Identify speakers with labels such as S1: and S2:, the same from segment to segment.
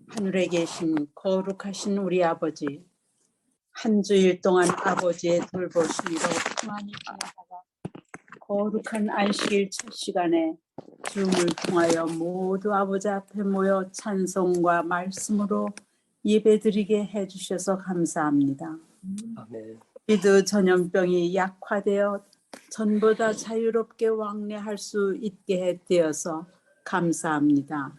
S1: 하늘에 계신 거룩하신 우리 아버지, 한 주일 동안 아버지의 돌보심으로 평안히 지내다가 거룩한 안식일 첫 시간에 줌을 통하여 모두 아버지 앞에 모여 찬송과 말씀으로 예배드리게 해주셔서 감사합니다.
S2: 아멘.
S1: 코비드 전염병이 약화되어 전보다 자유롭게 왕래할 수 있게 되어서 감사합니다.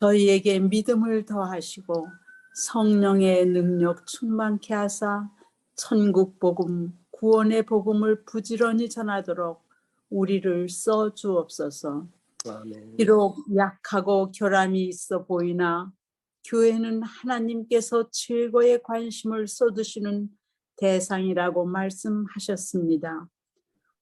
S1: 저희에게 믿음을 더하시고 성령의 능력 충만케 하사 천국 복음, 구원의 복음을 부지런히 전하도록 우리를 써 주옵소서.
S2: 아멘.
S1: 비록 약하고 결함이 있어 보이나 교회는 하나님께서 최고의 관심을 쏟으시는 대상이라고 말씀하셨습니다.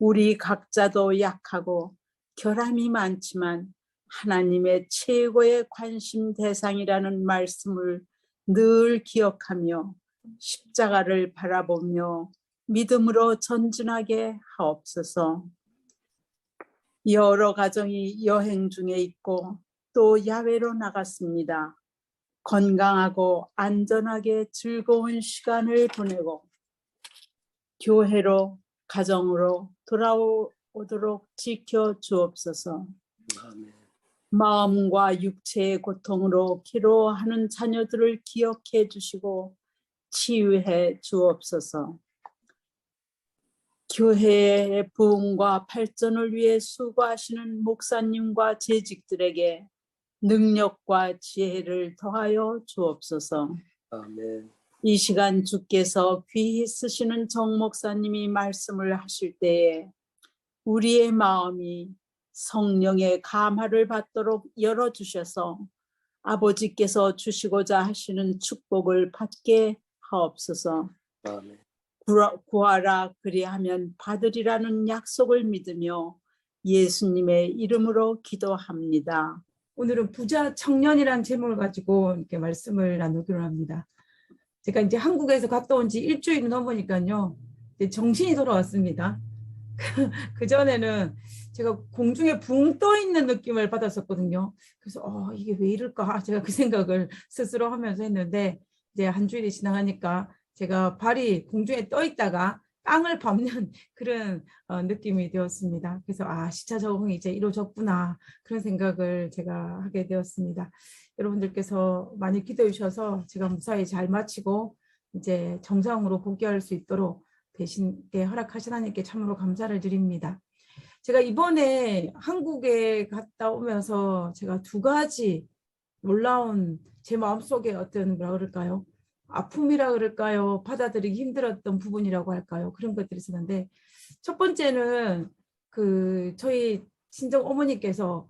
S1: 우리 각자도 약하고 결함이 많지만 하나님의 최고의 관심 대상이라는 말씀을 늘 기억하며 십자가를 바라보며 믿음으로 전진하게 하옵소서. 여러 가정이 여행 중에 있고 또 야외로 나갔습니다. 건강하고 안전하게 즐거운 시간을 보내고 교회로 가정으로 돌아오도록 지켜 주옵소서.
S2: 아멘.
S1: 마음과 육체의 고통으로 괴로워하는 자녀들을 기억해 주시고 치유해 주옵소서. 교회의 부흥과 발전을 위해 수고하시는 목사님과 재직들에게 능력과 지혜를 더하여 주옵소서.
S2: 아멘.
S1: 이 시간 주께서 귀히 쓰시는 정 목사님이 말씀을 하실 때에 우리의 마음이 성령의 감화를 받도록 열어주셔서 아버지께서 주시고자 하시는 축복을 받게 하옵소서.
S2: 아멘.
S1: 구하라 그리하면 받으리라는 약속을 믿으며 예수님의 이름으로 기도합니다.
S3: 오늘은 부자 청년이라는 제목을 가지고 이렇게 말씀을 나누기로 합니다. 제가 이제 한국에서 갔다 온 지 일주일이 넘으니까요. 이제 정신이 돌아왔습니다. 그 전에는 제가 공중에 붕 떠 있는 느낌을 받았었거든요. 그래서 이게 왜 이럴까? 제가 그 생각을 스스로 하면서 했는데 이제 한 주일이 지나가니까 제가 발이 공중에 떠 있다가 땅을 밟는 그런 느낌이 되었습니다. 그래서 시차 적응이 이제 이루어졌구나 그런 생각을 제가 하게 되었습니다. 여러분들께서 많이 기도해 주셔서 제가 무사히 잘 마치고 이제 정상으로 복귀할 수 있도록 대신께 허락하신 하나님께 참으로 감사를 드립니다. 제가 이번에 한국에 갔다 오면서 제가 두 가지 놀라운 제 마음속에 어떤 뭐라 그럴까요? 아픔이라 그럴까요? 받아들이기 힘들었던 부분이라고 할까요? 그런 것들이 있었는데 첫 번째는 저희 친정 어머니께서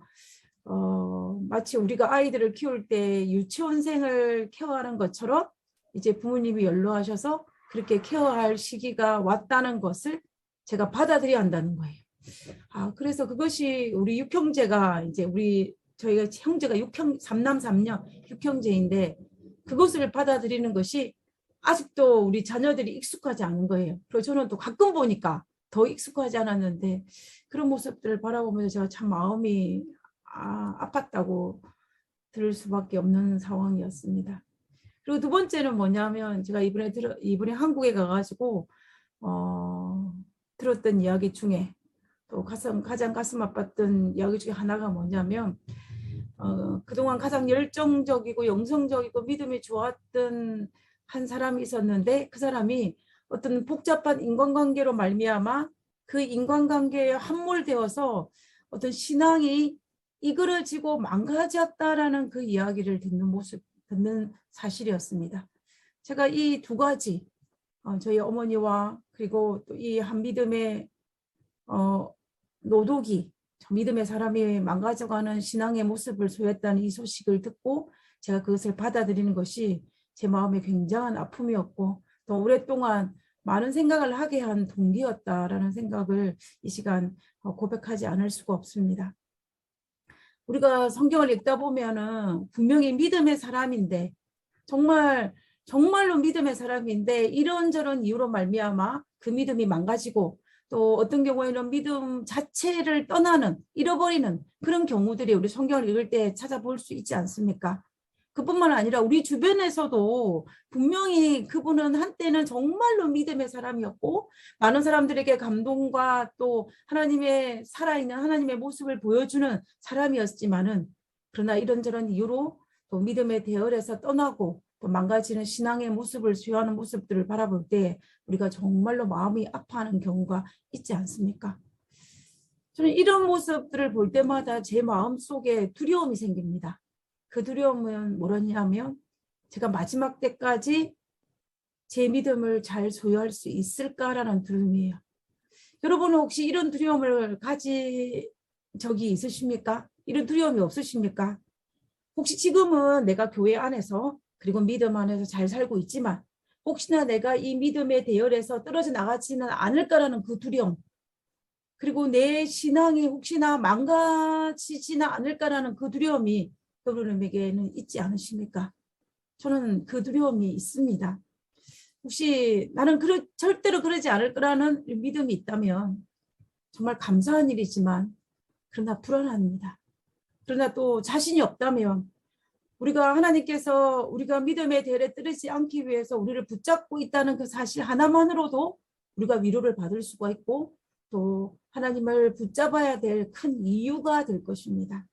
S3: 마치 우리가 아이들을 키울 때 유치원생을 케어하는 것처럼 이제 부모님이 연로하셔서 그렇게 케어할 시기가 왔다는 것을 제가 받아들여야 한다는 거예요. 그래서 그것이 우리 육형제가 이제 저희가 형제가 삼남 삼녀 육형제인데 그것을 받아들이는 것이 아직도 우리 자녀들이 익숙하지 않은 거예요. 그리고 저는 또 가끔 보니까 더 익숙하지 않았는데 그런 모습들을 바라보면서 제가 참 마음이 아팠다고 들을 수밖에 없는 상황이었습니다. 그리고 두 번째는 뭐냐면 제가 이번에 한국에 가가지고 들었던 이야기 중에 또 가장 가슴 아팠던 이야기 중에 하나가 뭐냐면 그동안 가장 열정적이고 영성적이고 믿음이 좋았던 한 사람이 있었는데 그 사람이 어떤 복잡한 인간관계로 말미암아 그 인간관계에 함몰되어서 어떤 신앙이 이그러지고 망가졌다라는 그 이야기를 듣는 사실이었습니다. 제가 이 두 가지 저희 어머니와 그리고 또 이 한 믿음의 노독이 믿음의 사람이 망가져가는 신앙의 모습을 소유했다는 이 소식을 듣고 제가 그것을 받아들이는 것이 제 마음에 굉장한 아픔이었고 또 오랫동안 많은 생각을 하게 한 동기였다라는 생각을 이 시간 고백하지 않을 수가 없습니다. 우리가 성경을 읽다 보면은 분명히 믿음의 사람인데 정말로 믿음의 사람인데 이런저런 이유로 말미암아 그 믿음이 망가지고 또 어떤 경우에는 믿음 자체를 떠나는 잃어버리는 그런 경우들이 우리 성경을 읽을 때 찾아볼 수 있지 않습니까? 그뿐만 아니라 우리 주변에서도 분명히 그분은 한때는 정말로 믿음의 사람이었고 많은 사람들에게 감동과 또 하나님의 살아있는 하나님의 모습을 보여주는 사람이었지만은 그러나 이런저런 이유로 또 믿음의 대열에서 떠나고 또 망가지는 신앙의 모습을 수여하는 모습들을 바라볼 때 우리가 정말로 마음이 아파하는 경우가 있지 않습니까? 저는 이런 모습들을 볼 때마다 제 마음속에 두려움이 생깁니다. 그 두려움은 뭐냐면 제가 마지막 때까지 제 믿음을 잘 소유할 수 있을까라는 두려움이에요. 여러분은 혹시 이런 두려움을 가진 적이 있으십니까? 이런 두려움이 없으십니까? 혹시 지금은 내가 교회 안에서 그리고 믿음 안에서 잘 살고 있지만 혹시나 내가 이 믿음의 대열에서 떨어져 나가지는 않을까라는 그 두려움, 그리고 내 신앙이 혹시나 망가지지는 않을까라는 그 두려움이 여러분에게는 있지 않으십니까? 저는 그 두려움이 있습니다. 혹시 나는 절대로 그러지 않을 거라는 믿음이 있다면 정말 감사한 일이지만 그러나 불안합니다. 그러나 또 자신이 없다면 우리가 하나님께서 우리가 믿음의 대열에 떨어지지 않기 위해서 우리를 붙잡고 있다는 그 사실 하나만으로도 우리가 위로를 받을 수가 있고 또 하나님을 붙잡아야 될 큰 이유가 될 것입니다.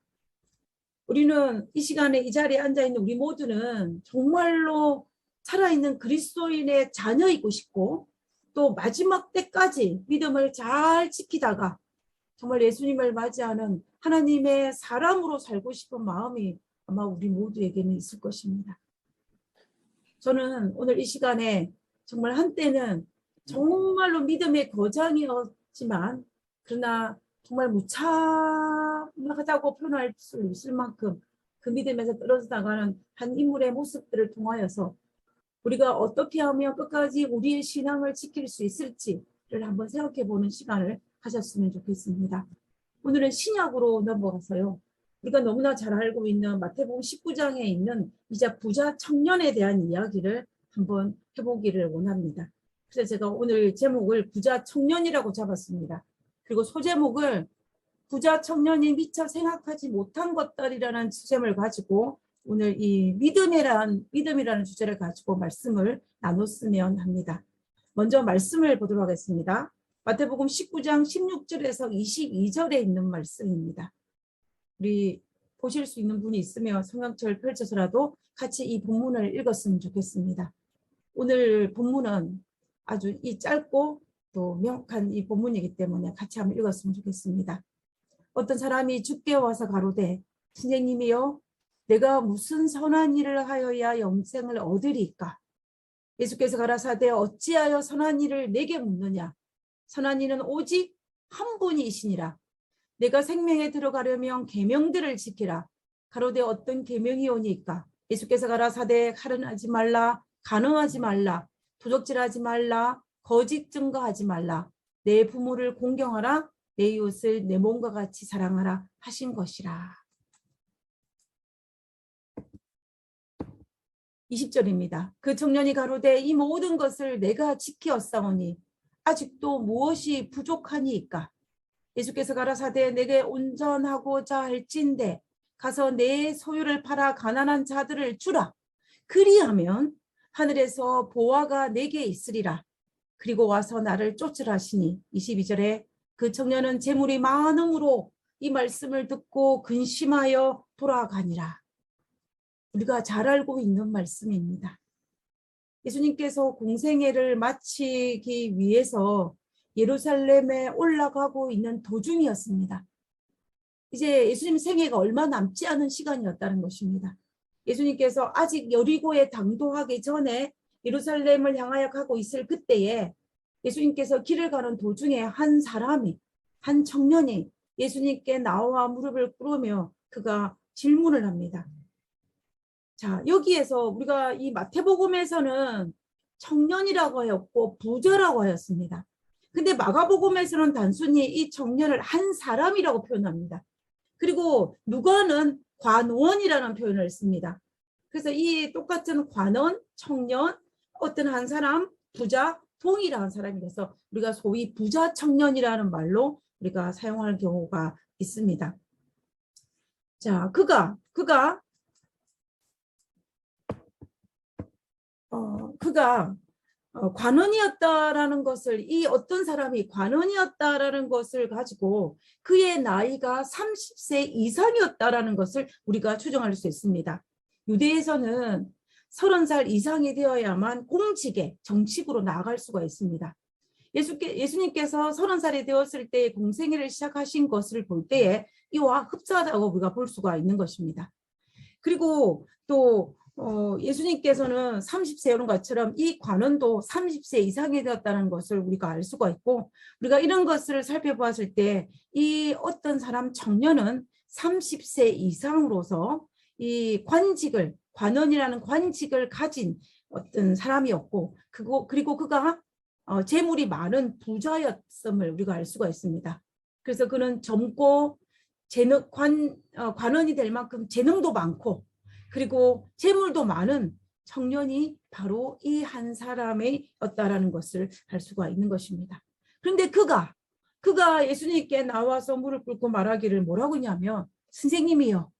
S3: 우리는 이 시간에 이 자리에 앉아있는 우리 모두는 정말로 살아있는 그리스도인의 자녀이고 싶고 또 마지막 때까지 믿음을 잘 지키다가 정말 예수님을 맞이하는 하나님의 사람으로 살고 싶은 마음이 아마 우리 모두에게는 있을 것입니다. 저는 오늘 이 시간에 정말 한때는 정말로 믿음의 거장이었지만 그러나 정말 무참하다고 표현할 수 있을 만큼 그 믿음에서 떨어져 나가는 한 인물의 모습들을 통하여서 우리가 어떻게 하면 끝까지 우리의 신앙을 지킬 수 있을지를 한번 생각해 보는 시간을 가졌으면 좋겠습니다. 오늘은 신약으로 넘어가서요. 우리가 너무나 잘 알고 있는 마태복음 19장에 있는 이제 부자 청년에 대한 이야기를 한번 해보기를 원합니다. 그래서 제가 오늘 제목을 부자 청년이라고 잡았습니다. 그리고 소제목을 부자 청년이 미처 생각하지 못한 것들이라는 주제를 가지고 오늘 이 믿음이라는 주제를 가지고 말씀을 나눴으면 합니다. 먼저 말씀을 보도록 하겠습니다. 마태복음 19장 16절에서 22절에 있는 말씀입니다. 우리 보실 수 있는 분이 있으면 성경책을 펼쳐서라도 같이 이 본문을 읽었으면 좋겠습니다. 오늘 본문은 아주 이 짧고 또 명확한 이 본문이기 때문에 같이 한번 읽었으면 좋겠습니다. 어떤 사람이 주께 와서 가로되 선생님이여 내가 무슨 선한 일을 하여야 영생을 얻으리까? 예수께서 가라사대 어찌하여 선한 일을 내게 묻느냐? 선한 이는 오직 한 분이시니라. 내가 생명에 들어가려면 계명들을 지키라. 가로되 어떤 계명이오니까? 예수께서 가라사대 살인하지 말라, 간음하지 말라, 도적질하지 말라, 거짓 증거하지 말라, 내 부모를 공경하라, 내 이웃을 내 몸과 같이 사랑하라 하신 것이라. 20절입니다. 그 청년이 가로되 이 모든 것을 내가 지키었사오니 아직도 무엇이 부족하니이까? 예수께서 가라사대 내게 온전하고자 할진대 가서 내 소유를 팔아 가난한 자들을 주라. 그리하면 하늘에서 보화가 내게 있으리라. 그리고 와서 나를 쫓으라 하시니 22절에 그 청년은 재물이 많음으로 이 말씀을 듣고 근심하여 돌아가니라. 우리가 잘 알고 있는 말씀입니다. 예수님께서 공생애를 마치기 위해서 예루살렘에 올라가고 있는 도중이었습니다. 이제 예수님 생애가 얼마 남지 않은 시간이었다는 것입니다. 예수님께서 아직 여리고에 당도하기 전에 예루살렘을 향하여 가고 있을 그때에 예수님께서 길을 가는 도중에 한 청년이 예수님께 나와 무릎을 꿇으며 그가 질문을 합니다. 자, 여기에서 우리가 이 마태복음에서는 청년이라고 하였고 부자라고 하였습니다. 근데 마가복음에서는 단순히 이 청년을 한 사람이라고 표현합니다. 그리고 누가는 관원이라는 표현을 씁니다. 그래서 이 똑같은 관원, 청년, 어떤 한 사람, 부자, 동일한 사람이라서 우리가 소위 부자 청년이라는 말로 우리가 사용할 경우가 있습니다. 자, 그가 그가 관원이었다라는 것을, 이 어떤 사람이 관원이었다라는 것을 가지고 그의 나이가 30세 이상이었다라는 것을 우리가 추정할 수 있습니다. 유대에서는 30살 이상이 되어야만 공직에, 정식으로 나아갈 수가 있습니다. 예수님께서 30살이 되었을 때에 공생애를 시작하신 것을 볼 때에 이와 흡사하다고 우리가 볼 수가 있는 것입니다. 그리고 또 예수님께서는 30세 오는 것처럼 이 관원도 30세 이상이 되었다는 것을 우리가 알 수가 있고, 우리가 이런 것을 살펴보았을 때 이 어떤 사람 청년은 30세 이상으로서 이 관직을, 관원이라는 관직을 가진 어떤 사람이었고, 그리고 그가 재물이 많은 부자였음을 우리가 알 수가 있습니다. 그래서 그는 젊고 관원이 될 만큼 재능도 많고 그리고 재물도 많은 청년이 바로 이 한 사람이었다라는 것을 알 수가 있는 것입니다. 그런데 그가 예수님께 나와서 무릎 꿇고 말하기를 뭐라고 하냐면, 선생님이요,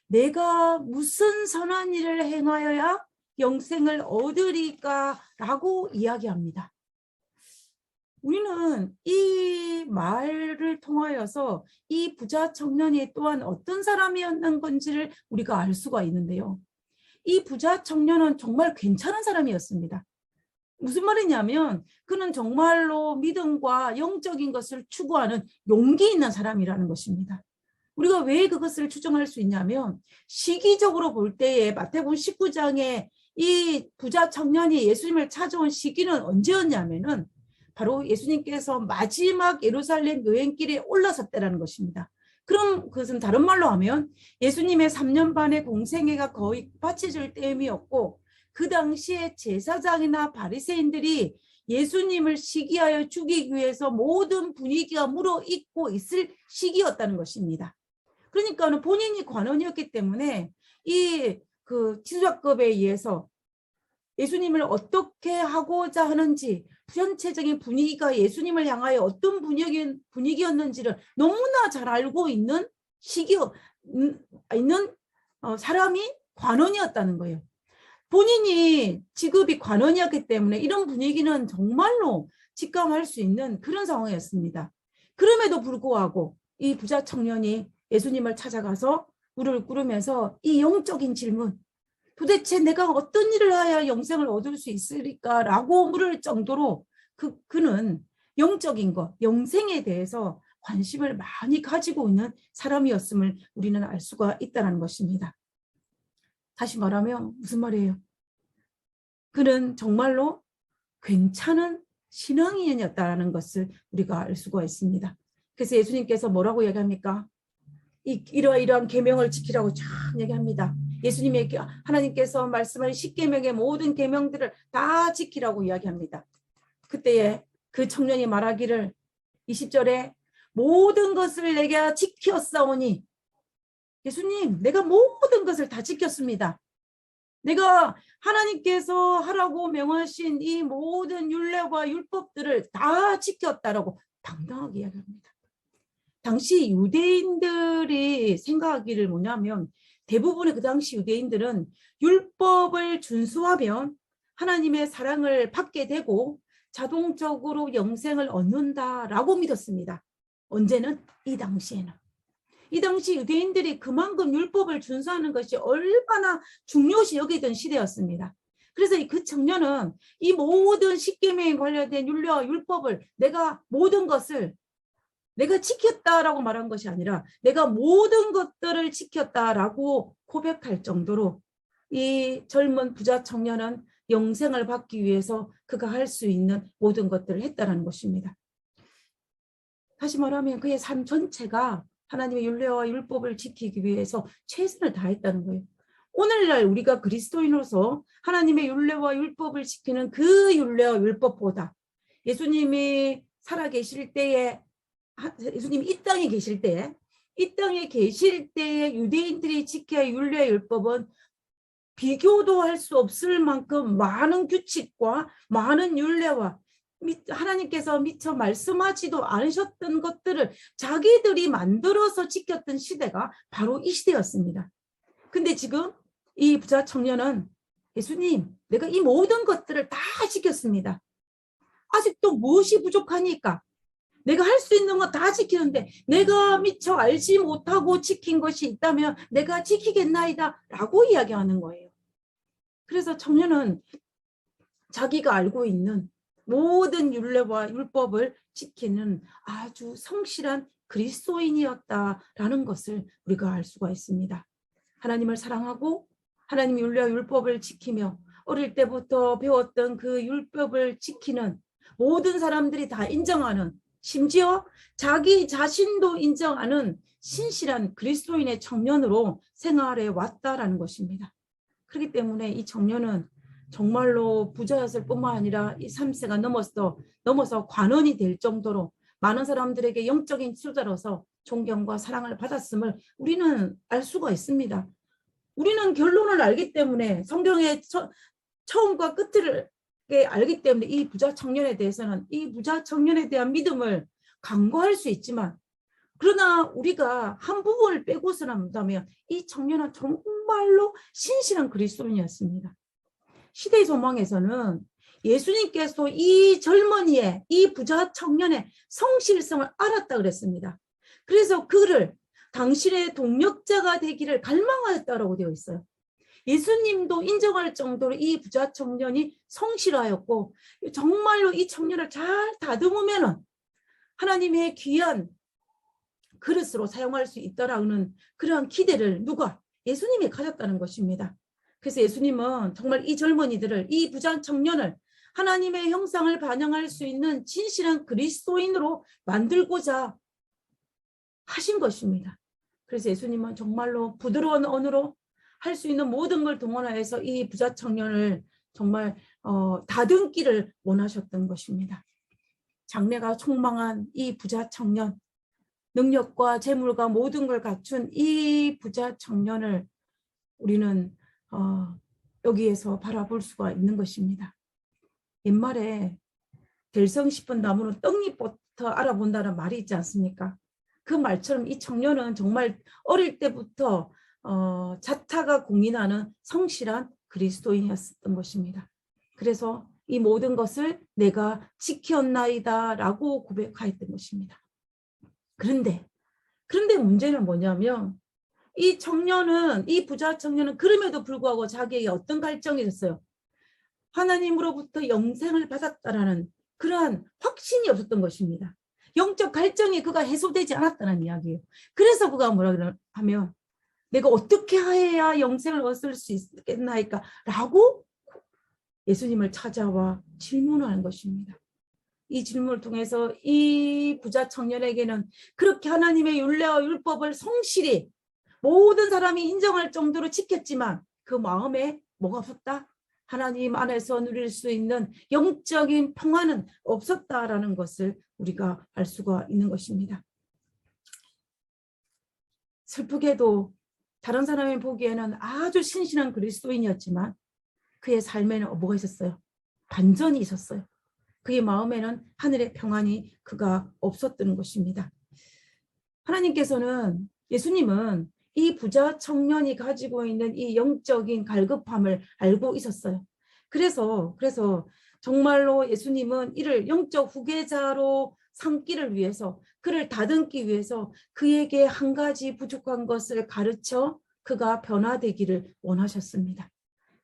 S3: 내가 무슨 선한 일을 행하여야 영생을 얻으리까? 라고 이야기합니다. 우리는 이 말을 통하여서 이 부자 청년이 또한 어떤 사람이었는 건지를 우리가 알 수가 있는데요. 이 부자 청년은 정말 괜찮은 사람이었습니다. 무슨 말이냐면 그는 정말로 믿음과 영적인 것을 추구하는 용기 있는 사람이라는 것입니다. 우리가 왜 그것을 추정할 수 있냐면, 시기적으로 볼 때에 마태복음 19장에 이 부자 청년이 예수님을 찾아온 시기는 언제였냐면은 바로 예수님께서 마지막 예루살렘 여행길에 올라섰다는 것입니다. 그럼 그것은 다른 말로 하면 예수님의 3년 반의 공생애가 거의 바쳐질 때이었고, 그 당시에 제사장이나 바리새인들이 예수님을 시기하여 죽이기 위해서 모든 분위기가 무르익고 있을 시기였다는 것입니다. 그러니까 본인이 관원이었기 때문에 이 지도자급에 의해서 예수님을 어떻게 하고자 하는지, 전체적인 분위기가 예수님을 향하여 어떤 분위기였는지를 너무나 잘 알고 있는 사람이 관원이었다는 거예요. 본인이 직업이 관원이었기 때문에 이런 분위기는 정말로 직감할 수 있는 그런 상황이었습니다. 그럼에도 불구하고 이 부자 청년이 예수님을 찾아가서 무릎을 꿇으면서 이 영적인 질문, 도대체 내가 어떤 일을 해야 영생을 얻을 수 있을까? 라고 물을 정도로 그는 영적인 것, 영생에 대해서 관심을 많이 가지고 있는 사람이었음을 우리는 알 수가 있다는 것입니다. 다시 말하면 무슨 말이에요? 그는 정말로 괜찮은 신앙인이었다는 것을 우리가 알 수가 있습니다. 그래서 예수님께서 뭐라고 얘기합니까? 이러한 계명을 지키라고 쫙 얘기합니다. 하나님께서 말씀하신 10계명의 모든 계명들을 다 지키라고 이야기합니다. 그때에 그 청년이 말하기를 20절에 모든 것을 내게 지켰사오니, 예수님, 내가 모든 것을 다 지켰습니다. 내가 하나님께서 하라고 명하신 이 모든 율례와 율법들을 다 지켰다라고 당당하게 이야기합니다. 당시 유대인들이 생각하기를 뭐냐면, 대부분의 그 당시 유대인들은 율법을 준수하면 하나님의 사랑을 받게 되고 자동적으로 영생을 얻는다라고 믿었습니다. 언제는? 이 당시에는. 이 당시 유대인들이 그만큼 율법을 준수하는 것이 얼마나 중요시 여기던 시대였습니다. 그래서 그 청년은 이 모든 십계명에 관련된 율례와 율법을 모든 것을 내가 지켰다라고 말한 것이 아니라 내가 모든 것들을 지켰다라고 고백할 정도로 이 젊은 부자 청년은 영생을 받기 위해서 그가 할 수 있는 모든 것들을 했다는 것입니다. 다시 말하면 그의 삶 전체가 하나님의 율례와 율법을 지키기 위해서 최선을 다했다는 거예요. 오늘날 우리가 그리스도인으로서 하나님의 율례와 율법을 지키는 그 율례와 율법보다 예수님이 살아계실 때에, 예수님이 이 땅에 계실 때에 유대인들이 지켜야 할 율례와 율법은 비교도 할 수 없을 만큼 많은 규칙과 많은 율례와 하나님께서 미처 말씀하지도 않으셨던 것들을 자기들이 만들어서 지켰던 시대가 바로 이 시대였습니다. 근데 지금 이 부자 청년은 예수님, 내가 이 모든 것들을 다 지켰습니다. 아직도 무엇이 부족하니까? 내가 할 수 있는 거 다 지키는데 내가 미처 알지 못하고 지킨 것이 있다면 내가 지키겠나이다 라고 이야기하는 거예요. 그래서 청년은 자기가 알고 있는 모든 율례와 율법을 지키는 아주 성실한 그리스도인이었다라는 것을 우리가 알 수가 있습니다. 하나님을 사랑하고 하나님의 율례와 율법을 지키며 어릴 때부터 배웠던 그 율법을 지키는 모든 사람들이 다 인정하는, 심지어 자기 자신도 인정하는 신실한 그리스도인의 청년으로 생활해 왔다라는 것입니다. 그렇기 때문에 이 청년은 정말로 부자였을 뿐만 아니라 이 3세가 넘어서 관원이 될 정도로 많은 사람들에게 영적인 수자로서 존경과 사랑을 받았음을 우리는 알 수가 있습니다. 우리는 결론을 알기 때문에 성경의 처음과 끝을 알기 때문에 이 부자 청년에 대해서는 이 부자 청년에 대한 믿음을 강구할 수 있지만, 그러나 우리가 한 부분을 빼고서는 한다면 이 청년은 정말로 신실한 그리스도인이었습니다. 시대의 소망에서는 예수님께서 이 젊은이의, 이 부자 청년의 성실성을 알았다 그랬습니다. 그래서 그를 당신의 동력자가 되기를 갈망하였다라고 되어 있어요. 예수님도 인정할 정도로 이 부자 청년이 성실하였고 정말로 이 청년을 잘 다듬으면 하나님의 귀한 그릇으로 사용할 수 있다라는 그러한 기대를 누가? 예수님이 가졌다는 것입니다. 그래서 예수님은 정말 이 젊은이들을, 이 부자 청년을 하나님의 형상을 반영할 수 있는 진실한 그리스도인으로 만들고자 하신 것입니다. 그래서 예수님은 정말로 부드러운 언어로 할 수 있는 모든 걸 동원하여서 이 부자 청년을 정말 다듬기를 원하셨던 것입니다. 장래가 촉망한 이 부자 청년, 능력과 재물과 모든 걸 갖춘 이 부자 청년을 우리는 여기에서 바라볼 수가 있는 것입니다. 옛말에 될성 싶은 나무는 떡잎부터 알아본다는 말이 있지 않습니까? 그 말처럼 이 청년은 정말 어릴 때부터 자타가 공인하는 성실한 그리스도인이었던 것입니다. 그래서 이 모든 것을 내가 지켰나이다 라고 고백하였던 것입니다. 그런데 문제는 뭐냐면 이 청년은, 이 부자 청년은 그럼에도 불구하고 자기에게 어떤 갈증이 있었어요? 하나님으로부터 영생을 받았다라는 그러한 확신이 없었던 것입니다. 영적 갈증이 그가 해소되지 않았다는 이야기예요. 그래서 그가 뭐라 하면 내가 어떻게 해야 영생을 얻을 수 있겠나이까? 라고 예수님을 찾아와 질문하는 것입니다. 이 질문을 통해서 이 부자 청년에게는 그렇게 하나님의 율례와 율법을 성실히 모든 사람이 인정할 정도로 지켰지만 그 마음에 뭐가 없었다? 하나님 안에서 누릴 수 있는 영적인 평안은 없었다라는 것을 우리가 알 수가 있는 것입니다. 슬프게도 다른 사람이 보기에는 아주 신실한 그리스도인이었지만 그의 삶에는 뭐가 있었어요? 반전이 있었어요. 그의 마음에는 하늘의 평안이 그가 없었던 것입니다. 하나님께서는, 예수님은 이 부자 청년이 가지고 있는 이 영적인 갈급함을 알고 있었어요. 그래서 정말로 예수님은 이를 영적 후계자로 삼기를 위해서, 그를 다듬기 위해서 그에게 한 가지 부족한 것을 가르쳐 그가 변화되기를 원하셨습니다.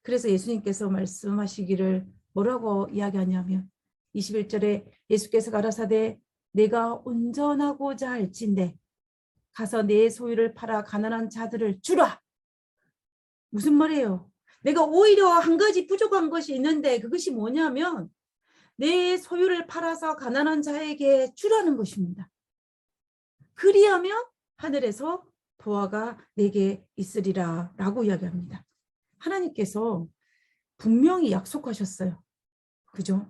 S3: 그래서 예수님께서 말씀하시기를 뭐라고 이야기하냐면 21절에 예수께서 가라사대 내가 온전하고자 할진대 가서 내 소유를 팔아 가난한 자들을 주라. 무슨 말이에요? 내가 오히려 한 가지 부족한 것이 있는데 그것이 뭐냐면 내 소유를 팔아서 가난한 자에게 주라는 것입니다. 그리하면 하늘에서 보화가 내게 있으리라 라고 이야기합니다. 하나님께서 분명히 약속하셨어요. 그죠?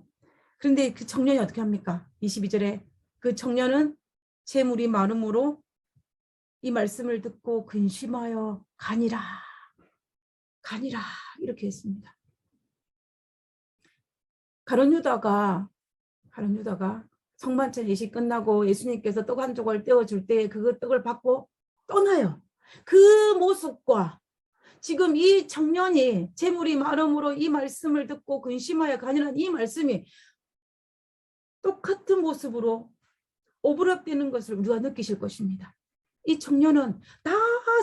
S3: 그런데 그 청년이 어떻게 합니까? 22절에 그 청년은 재물이 많음으로 이 말씀을 듣고 근심하여 가니라 이렇게 했습니다. 가룟 유다가 성만찬 예식 끝나고 예수님께서 떡 한 조각 떼어줄 때 그 떡을 받고 떠나요. 그 모습과 지금 이 청년이 재물이 많음으로 이 말씀을 듣고 근심하여 가느란 이 말씀이 똑같은 모습으로 오버랩되는 것을 우리가 느끼실 것입니다. 이 청년은 다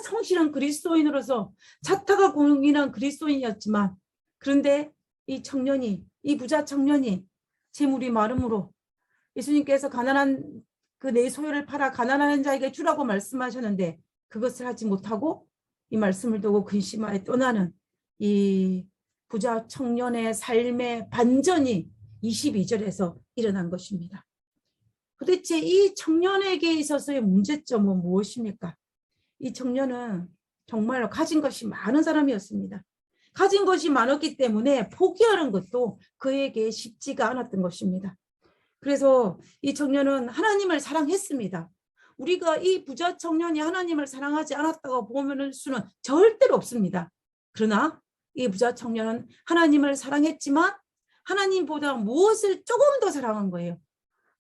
S3: 성실한 그리스도인으로서 자타가 공인한 그리스도인이었지만, 그런데 이 청년이, 이 부자 청년이 재물이 많음으로 예수님께서 가난한 그 내 소유를 팔아 가난한 자에게 주라고 말씀하셨는데 그것을 하지 못하고 이 말씀을 두고 근심하여 떠나는 이 부자 청년의 삶의 반전이 22절에서 일어난 것입니다. 도대체 이 청년에게 있어서의 문제점은 무엇입니까? 이 청년은 정말로 가진 것이 많은 사람이었습니다. 가진 것이 많았기 때문에 포기하는 것도 그에게 쉽지가 않았던 것입니다. 그래서 이 청년은 하나님을 사랑했습니다. 우리가 이 부자 청년이 하나님을 사랑하지 않았다고 보면 수는 절대로 없습니다. 그러나 이 부자 청년은 하나님을 사랑했지만 하나님보다 무엇을 조금 더 사랑한 거예요?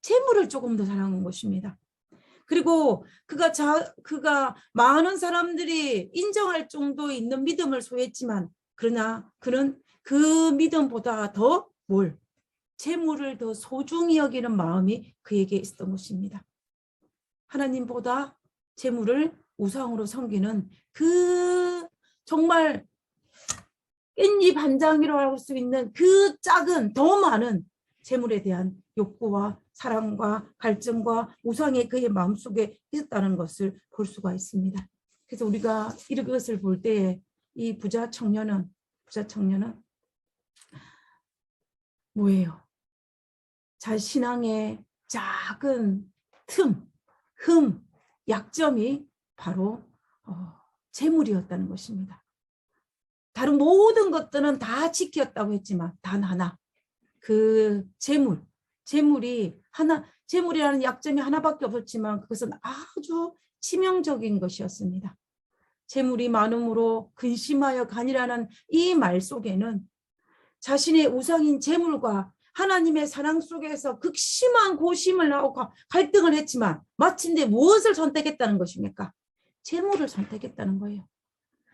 S3: 재물을 조금 더 사랑한 것입니다. 그리고 그가 많은 사람들이 인정할 정도 있는 믿음을 소유했지만, 그러나 그는 그 믿음보다 더 재물을 더 소중히 여기는 마음이 그에게 있었던 것입니다. 하나님보다 재물을 우상으로 섬기는 그 정말 깻잎 한 장이라고 할 수 있는 그 작은 더 많은 재물에 대한 욕구와 사랑과 갈증과 우상이 그의 마음속에 있었다는 것을 볼 수가 있습니다. 그래서 우리가 이것을 볼 때에 이 부자 청년은 뭐예요? 신앙의 작은 약점이 바로 재물이었다는 것입니다. 다른 모든 것들은 다 지켰다고 했지만 단 하나, 그 재물이라는 약점이 하나밖에 없었지만 그것은 아주 치명적인 것이었습니다. 재물이 많음으로 근심하여 가니라는 이 말 속에는 자신의 우상인 재물과 하나님의 사랑 속에서 극심한 고심을 하고 갈등을 했지만 마침내 무엇을 선택했다는 것입니까? 재물을 선택했다는 거예요.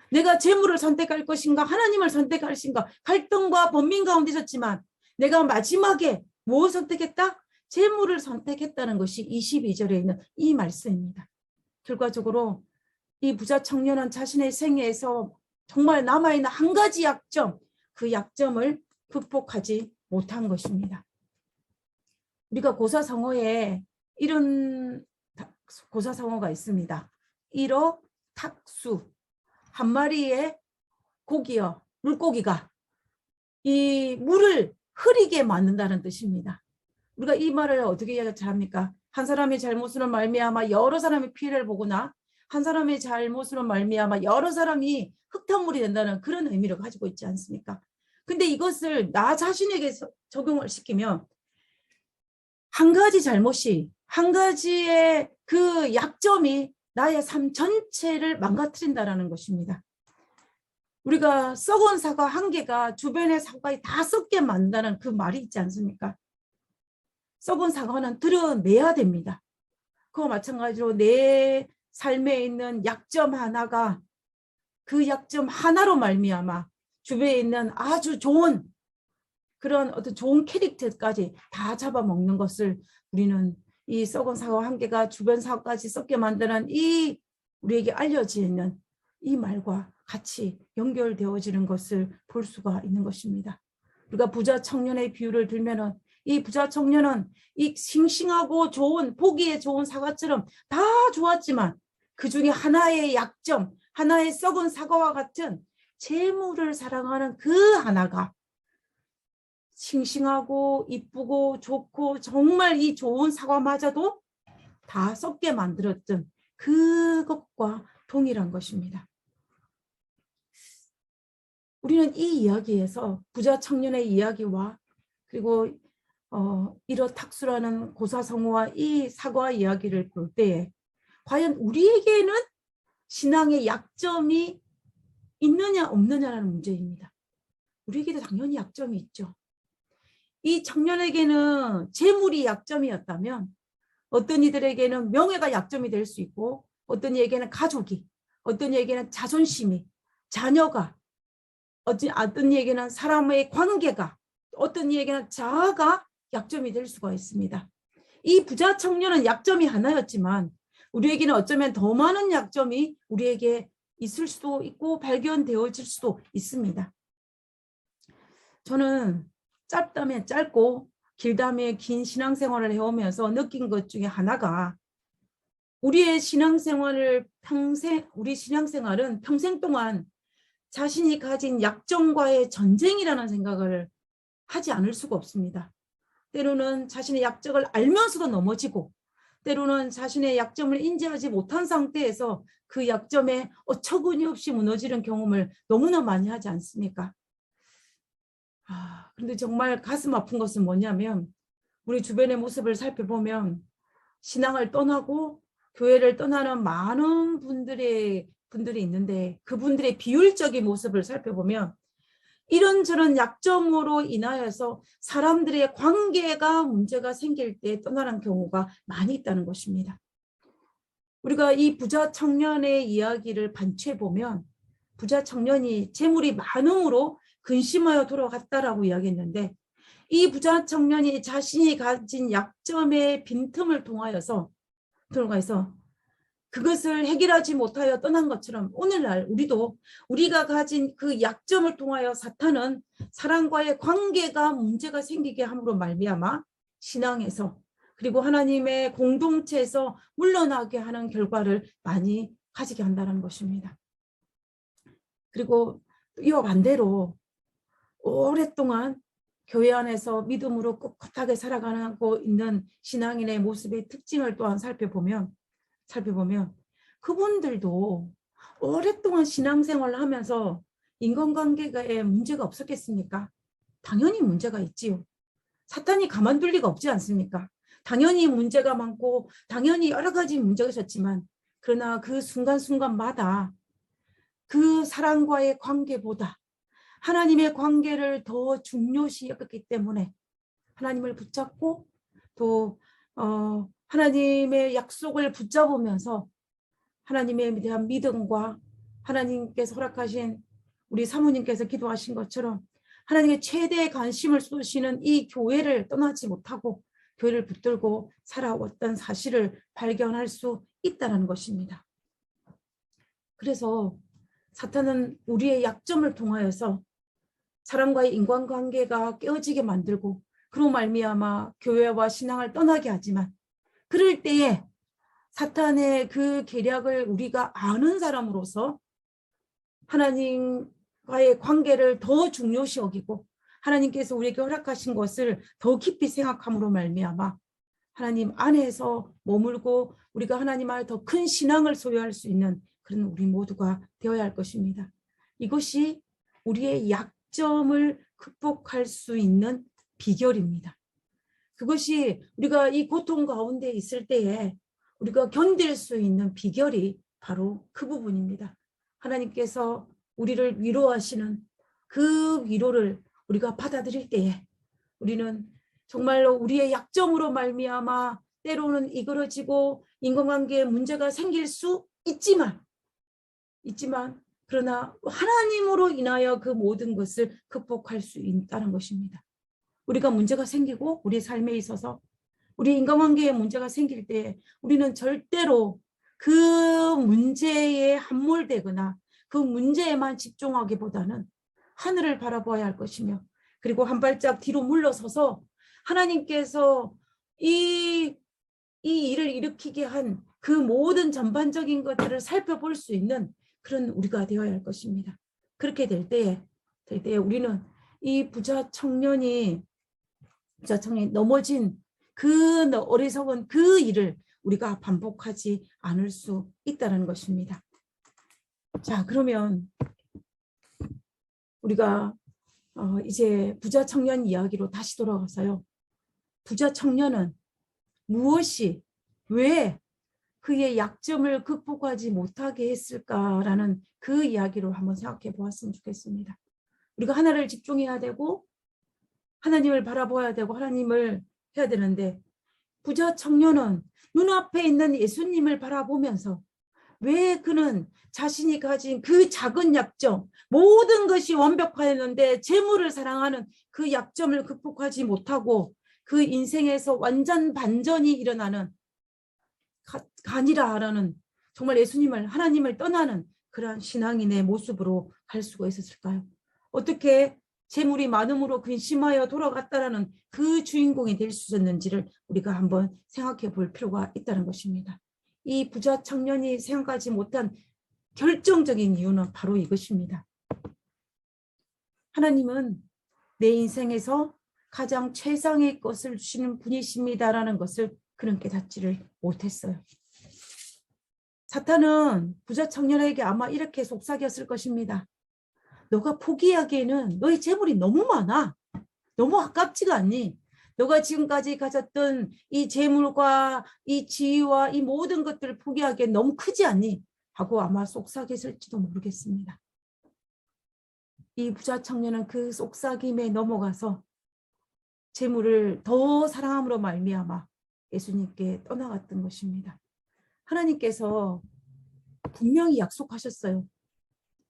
S3: 내가 재물을 선택할 것인가 하나님을 선택할 것인가 갈등과 번민 가운데 있었지만 내가 마지막에 무엇을 선택했다? 재물을 선택했다는 것이 22절에 있는 이 말씀입니다. 결과적으로 이 부자 청년은 자신의 생애에서 정말 남아있는 한 가지 약점, 그 약점을 극복하지 못한 것입니다. 우리가 고사성어에 이런 고사성어가 있습니다. 일어탁수, 한 마리의 물고기가 이 물을 흐리게 만든다는 뜻입니다. 우리가 이 말을 어떻게 이야기합니까? 한 사람의 잘못으로 말미암아 여러 사람의 피해를 보거나 한 사람의 잘못으로 말미암아 여러 사람이 흙탕물이 된다는 그런 의미를 가지고 있지 않습니까? 근데 이것을 나 자신에게 적용을 시키면 한 가지 잘못이, 한 가지의 그 약점이 나의 삶 전체를 망가뜨린다는 것입니다. 우리가 썩은 사과 한 개가 주변의 사과에 다 썩게 만든다는 그 말이 있지 않습니까? 썩은 사과는 드러내야 됩니다. 그와 마찬가지로 내 삶에 있는 약점 하나가 그 약점 하나로 말미암아 주변에 있는 아주 좋은 그런 어떤 좋은 캐릭터까지 다 잡아먹는 것을 우리는 이 썩은 사과 한 개가 주변 사과까지 썩게 만드는 이 우리에게 알려지는 이 말과 같이 연결되어지는 것을 볼 수가 있는 것입니다. 우리가 부자 청년의 비유를 들면은 이 부자 청년은 이 싱싱하고 좋은 보기에 좋은 사과처럼 다 좋았지만 그 중에 하나의 약점, 하나의 썩은 사과와 같은 재물을 사랑하는 그 하나가 싱싱하고 이쁘고 좋고 정말 이 좋은 사과마저도 다 썩게 만들었던 그것과 동일한 것입니다. 우리는 이 이야기에서 부자 청년의 이야기와 그리고 일어탁수라는 고사성어와 이 사과 이야기를 볼 때에 과연 우리에게는 신앙의 약점이 있느냐 없느냐라는 문제입니다. 우리에게도 당연히 약점이 있죠. 이 청년에게는 재물이 약점이었다면 어떤 이들에게는 명예가 약점이 될 수 있고 어떤 이에게는 가족이, 어떤 이에게는 자존심이, 자녀가, 어떤 이에게는 사람의 관계가, 어떤 이에게는 자아가 약점이 될 수가 있습니다. 이 부자 청년은 약점이 하나였지만 우리에게는 어쩌면 더 많은 약점이 우리에게 있을 수도 있고 발견되어질 수도 있습니다. 저는 짧다면 짧고 길다면 긴 신앙생활을 해오면서 느낀 것 중에 하나가, 우리 신앙생활은 평생 동안 자신이 가진 약점과의 전쟁이라는 생각을 하지 않을 수가 없습니다. 때로는 자신의 약점을 알면서도 넘어지고, 때로는 자신의 약점을 인지하지 못한 상태에서 그 약점에 어처구니 없이 무너지는 경험을 너무나 많이 하지 않습니까? 그런데 정말 가슴 아픈 것은 뭐냐면, 우리 주변의 모습을 살펴보면 신앙을 떠나고 교회를 떠나는 많은 분들이 있는데, 그분들의 비율적인 모습을 살펴보면 이런저런 약점으로 인하여서 사람들의 관계가 문제가 생길 때 떠나는 경우가 많이 있다는 것입니다. 우리가 이 부자 청년의 이야기를 반추해보면, 부자 청년이 재물이 많음으로 근심하여 돌아갔다라고 이야기했는데, 이 부자 청년이 자신이 가진 약점의 빈틈을 통하여서 그것을 해결하지 못하여 떠난 것처럼, 오늘날 우리가 가진 그 약점을 통하여 사탄은 사람과의 관계가 문제가 생기게 함으로 말미암아 신앙에서, 그리고 하나님의 공동체에서 물러나게 하는 결과를 많이 가지게 한다는 것입니다. 그리고 이와 반대로 오랫동안 교회 안에서 믿음으로 꿋꿋하게 살아가고 있는 신앙인의 모습의 특징을 또한 살펴보면 그분들도 오랫동안 신앙생활을 하면서 인간관계에 문제가 없었겠습니까? 당연히 문제가 있지요. 사탄이 가만둘 리가 없지 않습니까? 당연히 문제가 많고 당연히 여러 가지 문제가 있었지만, 그러나 그 순간순간마다 그 사람과의 관계보다 하나님의 관계를 더 중요시 여겼기 때문에 하나님을 붙잡고 또 하나님의 약속을 붙잡으면서 하나님에 대한 믿음과 하나님께서 허락하신, 우리 사모님께서 기도하신 것처럼 하나님의 최대의 관심을 쏟으시는 이 교회를 떠나지 못하고 교회를 붙들고 살아왔던 사실을 발견할 수 있다는 것입니다. 그래서 사탄은 우리의 약점을 통하여서 사람과의 인간관계가 깨어지게 만들고, 그로 말미암아 교회와 신앙을 떠나게 하지만, 그럴 때에 사탄의 그 계략을 우리가 아는 사람으로서 하나님과의 관계를 더 중요시 여기고 하나님께서 우리에게 허락하신 것을 더 깊이 생각함으로 말미암아 하나님 안에서 머물고 우리가 하나님 안에 더 큰 신앙을 소유할 수 있는 그런 우리 모두가 되어야 할 것입니다. 이것이 우리의 약점을 극복할 수 있는 비결입니다. 그것이 우리가 이 고통 가운데 있을 때에 우리가 견딜 수 있는 비결이 바로 그 부분입니다. 하나님께서 우리를 위로하시는 그 위로를 우리가 받아들일 때에 우리는 정말로 우리의 약점으로 말미암아 때로는 이그러지고 인간관계에 문제가 생길 수 있지만 그러나 하나님으로 인하여 그 모든 것을 극복할 수 있다는 것입니다. 우리가 문제가 생기고 우리 삶에 있어서 우리 인간관계에 문제가 생길 때 우리는 절대로 그 문제에 함몰되거나 그 문제에만 집중하기보다는 하늘을 바라봐야 할 것이며, 그리고 한 발짝 뒤로 물러서서 하나님께서 이 일을 일으키게 한 그 모든 전반적인 것들을 살펴볼 수 있는 그런 우리가 되어야 할 것입니다. 그렇게 될 때에 우리는 이 부자 청년이 넘어진 그 어리석은 그 일을 우리가 반복하지 않을 수 있다는 것입니다. 자, 그러면 우리가 이제 부자 청년 이야기로 다시 돌아가서요. 부자 청년은 왜 그의 약점을 극복하지 못하게 했을까라는 그 이야기로 한번 생각해 보았으면 좋겠습니다. 우리가 하나를 집중해야 되고 하나님을 바라봐야 되고 하나님을 해야 되는데, 부자 청년은 눈앞에 있는 예수님을 바라보면서 왜 그는 자신이 가진 그 작은 약점, 모든 것이 완벽하였는데 재물을 사랑하는 그 약점을 극복하지 못하고 그 인생에서 완전 반전이 일어나는 가니라라는 정말 예수님을 하나님을 떠나는 그러한 신앙인의 모습으로 갈 수가 있었을까요? 어떻게 재물이 많음으로 근심하여 돌아갔다라는 그 주인공이 될 수 있었는지를 우리가 한번 생각해 볼 필요가 있다는 것입니다. 이 부자 청년이 생각하지 못한 결정적인 이유는 바로 이것입니다. 하나님은 내 인생에서 가장 최상의 것을 주시는 분이십니다라는 것을 그는 깨닫지를 못했어요. 사탄은 부자 청년에게 아마 이렇게 속삭였을 것입니다. 너가 포기하기에는 너의 재물이 너무 많아. 너무 아깝지가 않니? 너가 지금까지 가졌던 이 재물과 이 지위와 이 모든 것들을 포기하기엔 너무 크지 않니? 하고 아마 속삭였을지도 모르겠습니다. 이 부자 청년은 그 속삭임에 넘어가서 재물을 더 사랑함으로 말미암아 예수님께 떠나갔던 것입니다. 하나님께서 분명히 약속하셨어요.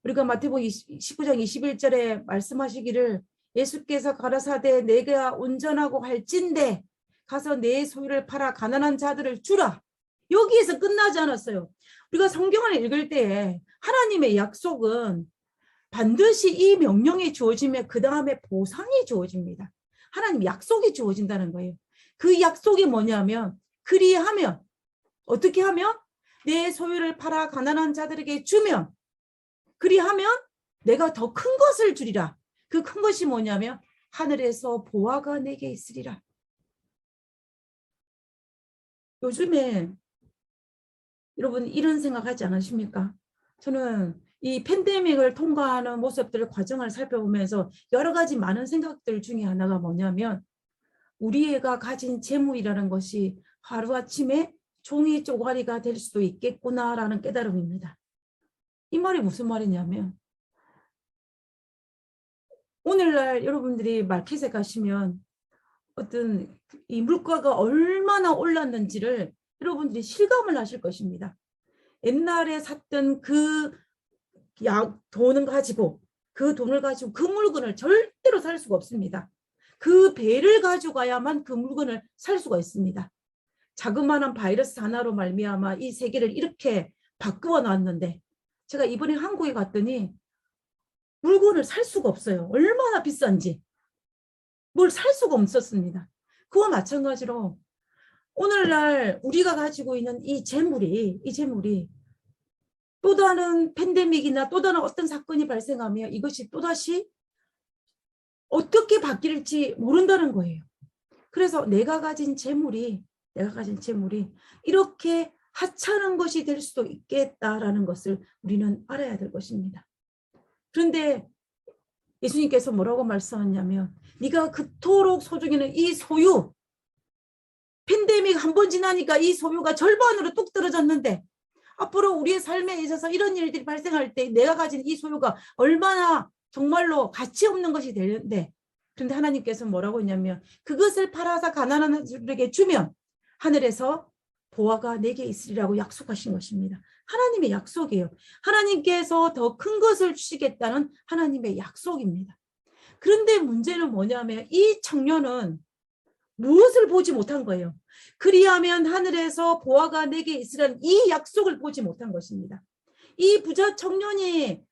S3: 우리가 마태복음 19장 21절에 말씀하시기를 예수께서 가라사대 내가 온전하고 할진대 가서 내 소유를 팔아 가난한 자들을 주라. 여기에서 끝나지 않았어요. 우리가 성경을 읽을 때에 하나님의 약속은 반드시 이 명령이 주어지면 그 다음에 보상이 주어집니다. 하나님 약속이 주어진다는 거예요. 그 약속이 뭐냐면 그리하면 어떻게 하면 내 소유를 팔아 가난한 자들에게 주면 그리하면 내가 더 큰 것을 주리라. 그 큰 것이 뭐냐면 하늘에서 보화가 내게 있으리라. 요즘에 여러분 이런 생각하지 않으십니까? 저는 이 팬데믹을 통과하는 모습들 과정을 살펴보면서 여러 가지 많은 생각들 중에 하나가 뭐냐면 우리가 가진 재물이라는 것이 하루아침에 종이 쪼가리가 될 수도 있겠구나라는 깨달음입니다. 이 말이 무슨 말이냐면 오늘날 여러분들이 마켓에 가시면 어떤 이 물가가 얼마나 올랐는지를 여러분들이 실감을 하실 것입니다. 옛날에 샀던 그 돈을 가지고 그 물건을 절대로 살 수가 없습니다. 그 배를 가져가야만 그 물건을 살 수가 있습니다. 자그마한 바이러스 하나로 말미암아 이 세계를 이렇게 바꾸어 놨는데 제가 이번에 한국에 갔더니 물건을 살 수가 없어요. 얼마나 비싼지. 뭘 살 수가 없었습니다. 그와 마찬가지로 오늘날 우리가 가지고 있는 이 재물이 또 다른 팬데믹이나 또 다른 어떤 사건이 발생하면 이것이 또다시 어떻게 바뀔지 모른다는 거예요. 그래서 내가 가진 재물이 이렇게 하찮은 것이 될 수도 있겠다라는 것을 우리는 알아야 될 것입니다. 그런데 예수님께서 뭐라고 말씀하냐면 네가 그토록 소중히 여기는 이 소유, 팬데믹 한 번 지나니까 이 소유가 절반으로 뚝 떨어졌는데 앞으로 우리의 삶에 있어서 이런 일들이 발생할 때 내가 가진 이 소유가 얼마나 정말로 가치 없는 것이 되는데 그런데 하나님께서 뭐라고 했냐면 그것을 팔아서 가난한 자들에게 주면 하늘에서 보화가 내게 있으리라고 약속하신 것입니다. 하나님의 약속이에요. 하나님께서 더 큰 것을 주시겠다는 하나님의 약속입니다. 그런데 문제는 뭐냐면 이 청년은 무엇을 보지 못한 거예요. 그리하면 하늘에서 보화가 내게 있으라는 이 약속을 보지 못한 것입니다. 이 부자 청년이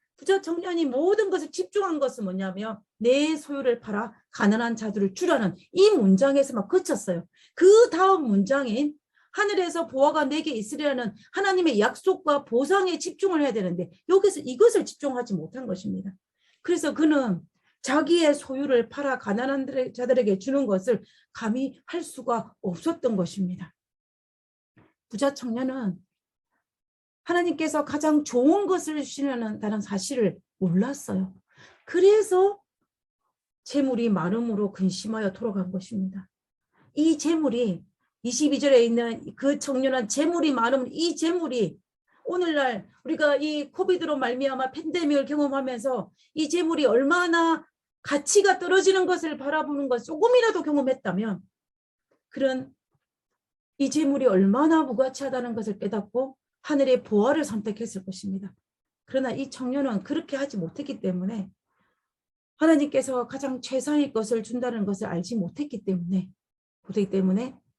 S3: 모든 것을 집중한 것은 뭐냐면 내 소유를 팔아 가난한 자들을 주라는 이 문장에서 막 그쳤어요. 그 다음 문장인 하늘에서 보화가 내게 있으리라는 하나님의 약속과 보상에 집중을 해야 되는데 여기서 이것을 집중하지 못한 것입니다. 그래서 그는 자기의 소유를 팔아 가난한 자들에게 주는 것을 감히 할 수가 없었던 것입니다. 부자 청년은 하나님께서 가장 좋은 것을 주시는다는 사실을 몰랐어요. 그래서 재물이 많음으로 근심하여 돌아간 것입니다. 이 재물이 22절에 있는 그 청년은 재물이 많으면 이 재물이 오늘날 우리가 이 코비드로 말미암아 팬데믹을 경험하면서 이 재물이 얼마나 가치가 떨어지는 것을 바라보는 것 조금이라도 경험했다면 그런 이 재물이 얼마나 무가치하다는 것을 깨닫고 하늘의 보화를 선택했을 것입니다. 그러나 이 청년은 그렇게 하지 못했기 때문에 하나님께서 가장 최상의 것을 준다는 것을 알지 못했기 때문에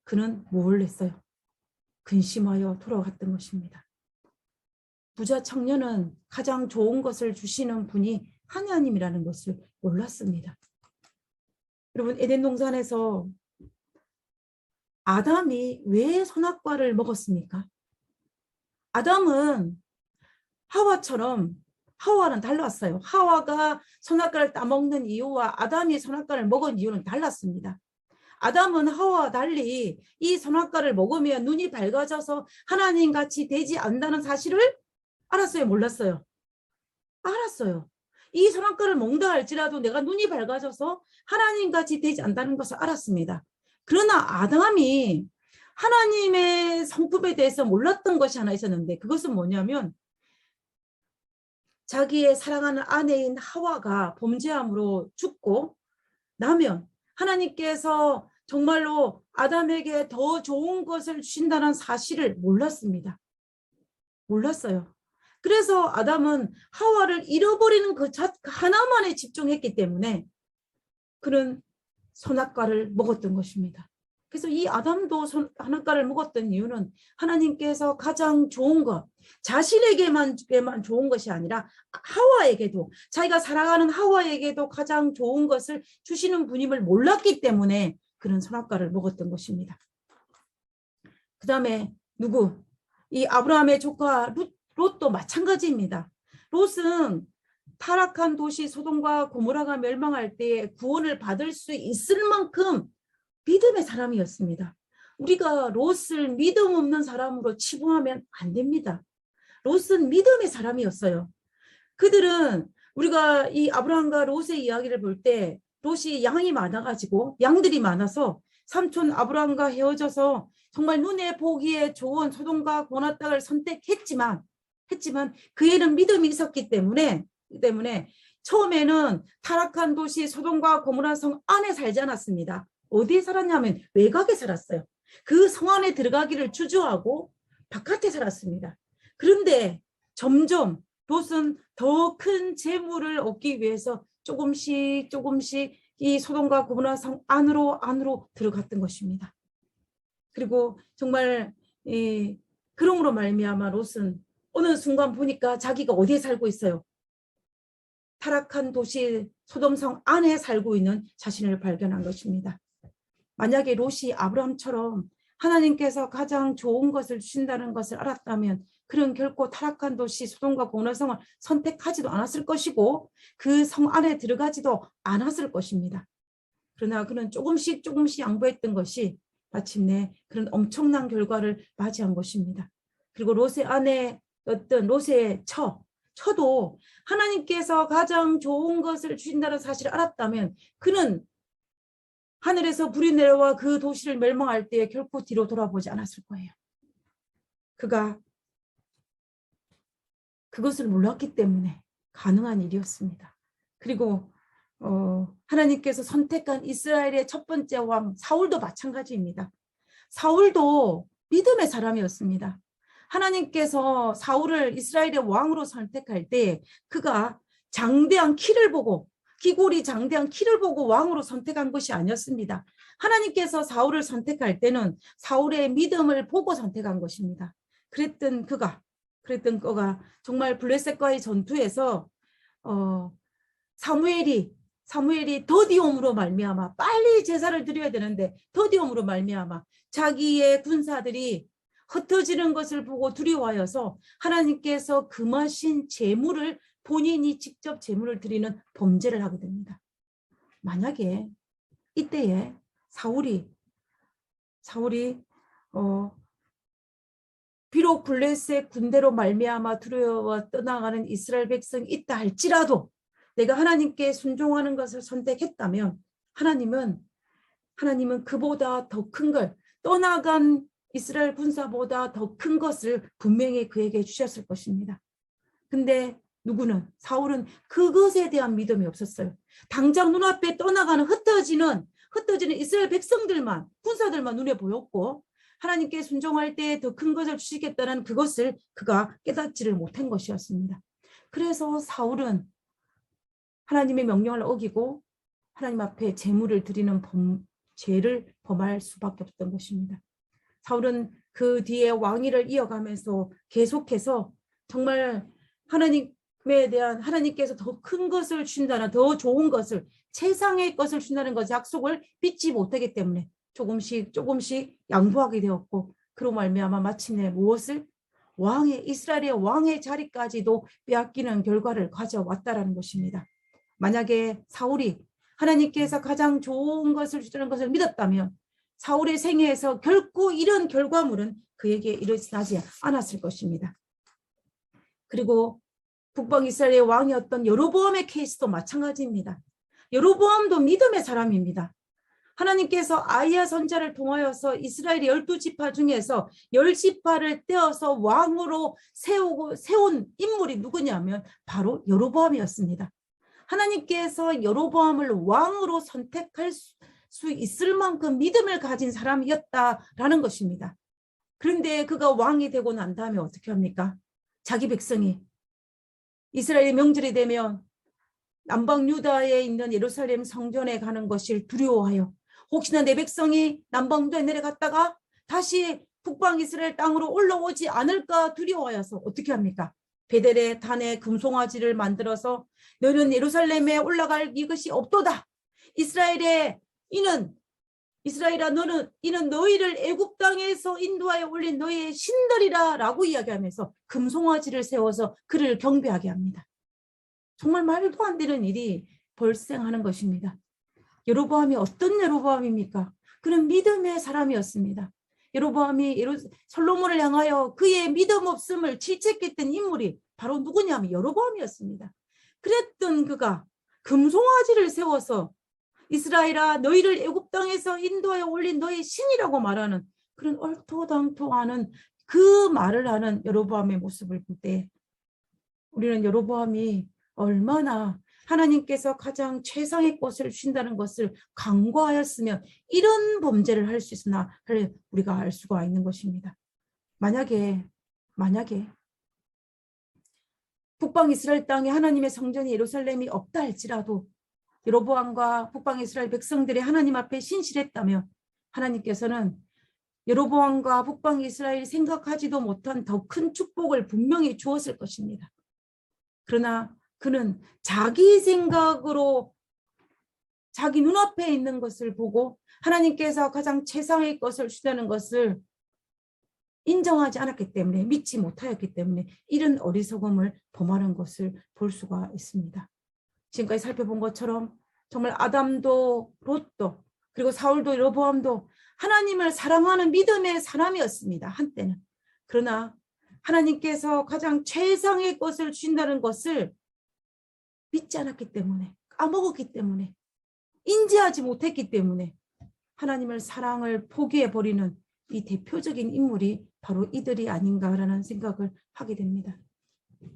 S3: 그는 뭘 했어요? 근심하여 돌아갔던 것입니다. 부자 청년은 가장 좋은 것을 주시는 분이 하나님이라는 것을 몰랐습니다. 여러분, 에덴 동산에서 아담이 왜 선악과를 먹었습니까? 아담은 하와는 달랐어요. 하와가 선악과를 따먹는 이유와 아담이 선악과를 먹은 이유는 달랐습니다. 아담은 하와와 달리 이 선악과를 먹으면 눈이 밝아져서 하나님같이 되지 않는다는 사실을 알았어요? 몰랐어요? 알았어요. 이 선악과를 먹는다 할지라도 내가 눈이 밝아져서 하나님같이 되지 않는다는 것을 알았습니다. 그러나 아담이 하나님의 성품에 대해서 몰랐던 것이 하나 있었는데, 그것은 뭐냐면 자기의 사랑하는 아내인 하와가 범죄함으로 죽고 나면 하나님께서 정말로 아담에게 더 좋은 것을 주신다는 사실을 몰랐습니다. 몰랐어요. 그래서 아담은 하와를 잃어버리는 그 하나만에 집중했기 때문에 그는 선악과를 먹었던 것입니다. 그래서 이 아담도 선악과를 먹었던 이유는 하나님께서 가장 좋은 것, 자신에게만 좋은 것이 아니라 하와에게도, 자기가 사랑하는 하와에게도 가장 좋은 것을 주시는 분임을 몰랐기 때문에 그는 선악과를 먹었던 것입니다. 그 다음에 이 아브라함의 조카 롯도 마찬가지입니다. 롯은 타락한 도시 소돔과 고모라가 멸망할 때에 구원을 받을 수 있을 만큼 믿음의 사람이었습니다. 우리가 롯을 믿음 없는 사람으로 치부하면 안 됩니다. 롯은 믿음의 사람이었어요. 그들은 우리가 이 아브라함과 롯의 이야기를 볼 때 롯이 양들이 많아서 삼촌 아브라함과 헤어져서 정말 눈에 보기에 좋은 소돔과 고모라 땅을 선택했지만 그에는 믿음이 있었기 때문에 처음에는 타락한 도시 소돔과 고모라 성 안에 살지 않았습니다. 어디에 살았냐면 외곽에 살았어요. 그 성 안에 들어가기를 주저하고 바깥에 살았습니다. 그런데 점점 롯은 더 큰 재물을 얻기 위해서 조금씩 이 소돔과 고모라 성 안으로 들어갔던 것입니다. 그리고 정말 그럼으로 말미암아 롯은 어느 순간 보니까 자기가 어디에 살고 있어요? 타락한 도시 소돔성 안에 살고 있는 자신을 발견한 것입니다. 만약에 롯이 아브라함처럼 하나님께서 가장 좋은 것을 주신다는 것을 알았다면 그는 결코 타락한 도시 소돔과 고모라 성을 선택하지도 않았을 것이고 그 성 안에 들어가지도 않았을 것입니다. 그러나 그는 조금씩 양보했던 것이 마침내 그런 엄청난 결과를 맞이한 것입니다. 그리고 롯의 아내였던 롯의 처도 하나님께서 가장 좋은 것을 주신다는 사실을 알았다면 그는 하늘에서 불이 내려와 그 도시를 멸망할 때에 결코 뒤로 돌아보지 않았을 거예요. 그가 그것을 몰랐기 때문에 가능한 일이었습니다. 그리고 하나님께서 선택한 이스라엘의 첫 번째 왕 사울도 마찬가지입니다. 사울도 믿음의 사람이었습니다. 하나님께서 사울을 이스라엘의 왕으로 선택할 때 그가 기골이 장대한 키를 보고 왕으로 선택한 것이 아니었습니다. 하나님께서 사울을 선택할 때는 사울의 믿음을 보고 선택한 것입니다. 그랬던 그가 정말 블레셋과의 전투에서 사무엘이 더디옴으로 말미암아 빨리 제사를 드려야 되는데 더디옴으로 말미암아 자기의 군사들이 흩어지는 것을 보고 두려워하여서 하나님께서 금하신 제물을 본인이 직접 제물을 드리는 범죄를 하게 됩니다. 만약에 이때에 사울이 비록 블레셋 군대로 말미암아 두려워 떠나가는 이스라엘 백성이 있다 할지라도 내가 하나님께 순종하는 것을 선택했다면 하나님은 그보다 더 큰 걸, 떠나간 이스라엘 군사보다 더 큰 것을 분명히 그에게 주셨을 것입니다. 근데 사울은 그것에 대한 믿음이 없었어요. 당장 눈앞에 떠나가는 흩어지는 이스라엘 백성들만, 군사들만 눈에 보였고 하나님께 순종할 때 더 큰 것을 주시겠다는 그것을 그가 깨닫지를 못한 것이었습니다. 그래서 사울은 하나님의 명령을 어기고 하나님 앞에 제물을 드리는 죄를 범할 수밖에 없던 것입니다. 사울은 그 뒤에 왕위를 이어가면서 계속해서 정말 하나님에 대한 하나님께서 더 큰 것을 주신다는 더 좋은 것을 세상의 것을 준다는 것 약속을 믿지 못하기 때문에 조금씩 양보하게 되었고 그로 말미암아 마침내 무엇을 이스라엘의 왕의 자리까지도 빼앗기는 결과를 가져왔다라는 것입니다. 만약에 사울이 하나님께서 가장 좋은 것을 주시는 것을 믿었다면 사울의 생애에서 결코 이런 결과물은 그에게 일어나지 않았을 것입니다. 그리고 북방 이스라엘의 왕이었던 여로보암의 케이스도 마찬가지입니다. 여로보암도 믿음의 사람입니다. 하나님께서 아이야 선지자를 통하여서 이스라엘의 12지파 중에서 10지파를 떼어서 왕으로 세운 인물이 누구냐면 바로 여로보암이었습니다. 하나님께서 여로보암을 왕으로 선택할 수 있을 만큼 믿음을 가진 사람이었다라는 것입니다. 그런데 그가 왕이 되고 난 다음에 어떻게 합니까? 자기 백성이 이스라엘의 명절이 되면 남방 유다에 있는 예루살렘 성전에 가는 것을 두려워하여 혹시나 내 백성이 남방 유다에 내려갔다가 다시 북방 이스라엘 땅으로 올라오지 않을까 두려워하여서 어떻게 합니까? 베델에 단에 금송아지를 만들어서 너는 예루살렘에 올라갈 이것이 없도다. 이스라엘아 이는 너희를 애굽 땅에서 인도하여 올린 너희의 신들이라 라고 이야기하면서 금송아지를 세워서 그를 경배하게 합니다. 정말 말도 안 되는 일이 발생하는 것입니다. 여로보암이 어떤 여로보암입니까? 그는 믿음의 사람이었습니다. 여로보암이 솔로몬을 향하여 그의 믿음 없음을 질책했던 인물이 바로 누구냐면 여로보암이었습니다. 그랬던 그가 금송아지를 세워서 이스라엘아 너희를 애굽 땅에서 인도하여 올린 너희 신이라고 말하는 그런 얼토당토하는 그 말을 하는 여로보암의 모습을 볼 때 우리는 여로보암이 얼마나 하나님께서 가장 최상의 것을 주신다는 것을 간과하였으면 이런 범죄를 할 수 있으나를 우리가 알 수가 있는 것입니다. 만약에 북방 이스라엘 땅에 하나님의 성전이 예루살렘이 없다 할지라도 여로보암과 북방 이스라엘 백성들이 하나님 앞에 신실했다면 하나님께서는 여로보암과 북방 이스라엘이 생각하지도 못한 더 큰 축복을 분명히 주었을 것입니다. 그러나 그는 자기 생각으로 자기 눈앞에 있는 것을 보고 하나님께서 가장 최상의 것을 주시는 것을 인정하지 않았기 때문에 믿지 못하였기 때문에 이런 어리석음을 범하는 것을 볼 수가 있습니다. 지금까지 살펴본 것처럼 정말 아담도 롯도 그리고 사울도 여로보암도 하나님을 사랑하는 믿음의 사람이었습니다. 한때는. 그러나 하나님께서 가장 최상의 것을 주신다는 것을 믿지 않았기 때문에 까먹었기 때문에 인지하지 못했기 때문에 하나님을 사랑을 포기해버리는 이 대표적인 인물이 바로 이들이 아닌가라는 생각을 하게 됩니다.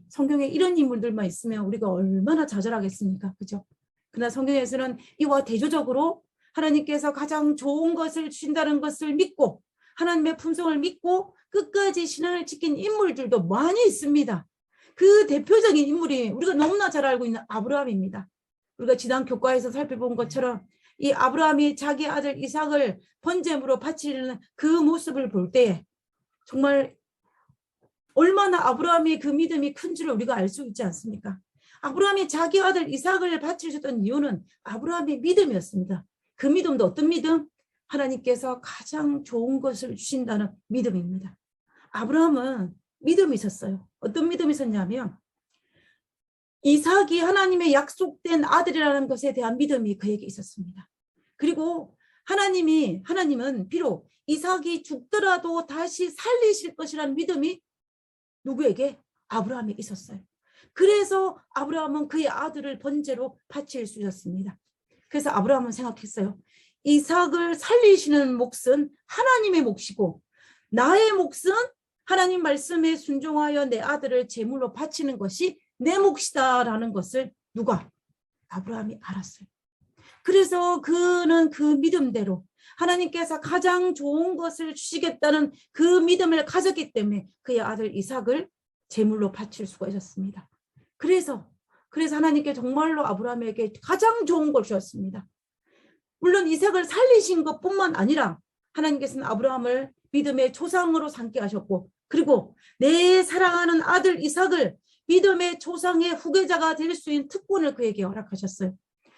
S3: 성경에 이런 인물들만 있으면 우리가 얼마나 좌절하겠습니까? 그죠? 그러나 성경에서는 이와 대조적으로 하나님께서 가장 좋은 것을 주신다는 것을 믿고 하나님의 품성을 믿고 끝까지 신앙을 지킨 인물들도 많이 있습니다. 그 대표적인 인물이 우리가 너무나 잘 알고 있는 아브라함입니다. 우리가 지난 교과에서 살펴본 것처럼 이 아브라함이 자기 아들 이삭을 번제물로 바치는 그 모습을 볼 때 정말 얼마나 아브라함의 그 믿음이 큰 줄을 우리가 알 수 있지 않습니까? 아브라함이 자기 아들 이삭을 바치셨던 이유는 아브라함의 믿음이었습니다. 그 믿음도 어떤 믿음? 하나님께서 가장 좋은 것을 주신다는 믿음입니다. 아브라함은 믿음이 있었어요. 어떤 믿음이 있었냐면 이삭이 하나님의 약속된 아들이라는 것에 대한 믿음이 그에게 있었습니다. 그리고 하나님은 비록 이삭이 죽더라도 다시 살리실 것이라는 믿음이 누구에게? 아브라함에 있었어요. 그래서 아브라함은 그의 아들을 번제로 바칠 수 있었습니다. 그래서 아브라함은 생각했어요. 이삭을 살리시는 몫은 하나님의 몫이고 나의 몫은 하나님 말씀에 순종하여 내 아들을 제물로 바치는 것이 내 몫이다라는 것을 누가? 아브라함이 알았어요. 그래서 그는 그 믿음대로 하나님께서 가장 좋은 것을 주시겠다는 그 믿음을 가졌기 때문에 그의 아들 이삭을 제물로 바칠 수가 있었습니다. 그래서 하나님께 정말로 아브라함에게 가장 좋은 걸 주셨습니다. 물론 이삭을 살리신 것뿐만 아니라 하나님께서는 아브라함을 믿음의 조상으로 삼게 하셨고, 그리고 내 사랑하는 아들 이삭을 믿음의 조상의 후계자가 될 수 있는 특권을 그에게 허락하셨어요.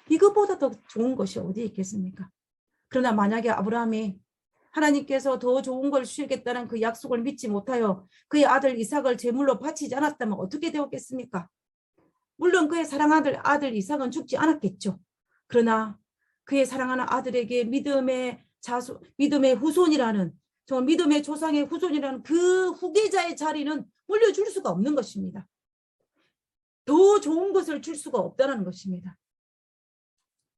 S3: 이것보다 더 좋은 것이 어디 있겠습니까? 그러나 만약에 아브라함이 하나님께서 더 좋은 걸 주시겠다는 그 약속을 믿지 못하여 그의 아들 이삭을 제물로 바치지 않았다면 어떻게 되었겠습니까? 물론 그의 사랑하는 아들 이삭은 죽지 않았겠죠. 그러나 그의 사랑하는 아들에게 믿음의 후손이라는, 저 믿음의 조상의 후손이라는 그 후계자의 자리는 물려줄 수가 없는 것입니다. 더 좋은 것을 줄 수가 없다는 것입니다.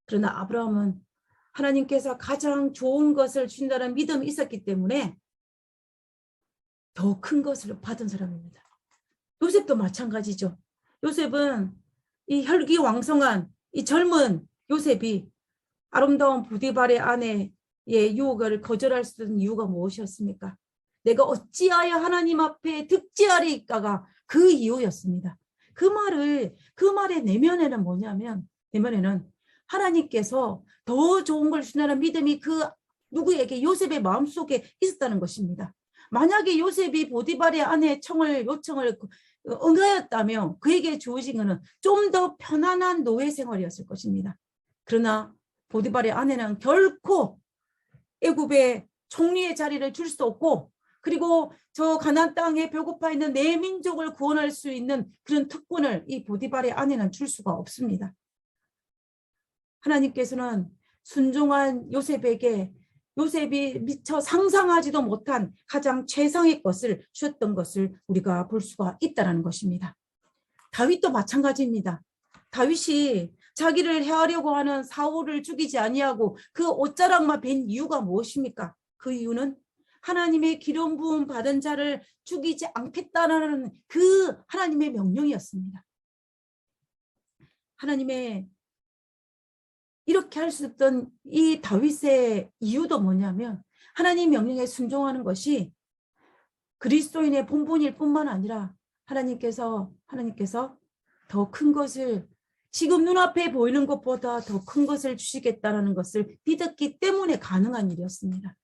S3: 그러나 아브라함은 하나님께서 가장 좋은 것을 주신다는 믿음이 있었기 때문에 더 큰 것을 받은 사람입니다. 요셉도 마찬가지죠. 요셉은 이 혈기왕성한 이 젊은 요셉이 아름다운 보디발의 아내의 유혹을 거절할 수 있는 이유가 무엇이었습니까? 내가 어찌하여 하나님 앞에 득지하리까가 그 이유였습니다. 그 말의 내면에는 뭐냐면, 내면에는 하나님께서 더 좋은 걸 주시는 믿음이 그 누구에게 요셉의 마음속에 있었다는 것입니다. 만약에 요셉이 보디발의 아내의 요청을 응하였다면 그에게 주어진 것은 좀 더 편안한 노예 생활이었을 것입니다. 그러나 보디발의 아내는 결코 애굽의 총리의 자리를 줄 수 없고, 그리고 저 가나안 땅에 배고파 있는 내 민족을 구원할 수 있는 그런 특권을 이 보디발의 아내는 줄 수가 없습니다. 하나님께서는 순종한 요셉에게 요셉이 미처 상상하지도 못한 가장 최상의 것을 주셨던 것을 우리가 볼 수가 있다는 것입니다. 다윗도 마찬가지입니다. 다윗이 자기를 해하려고 하는 사울을 죽이지 아니하고 그 옷자락만 벤 이유가 무엇입니까? 그 이유는 하나님의 기름 부음 받은 자를 죽이지 않겠다는 그 하나님의 명령이었습니다. 하나님의 이렇게 할 수 있던 이 다윗의 이유도 뭐냐면, 하나님 명령에 순종하는 것이 그리스도인의 본분일 뿐만 아니라 하나님께서 더 큰 것을, 지금 눈앞에 보이는 것보다 더 큰 것을 주시겠다는 것을 믿었기 때문에 가능한 일이었습니다.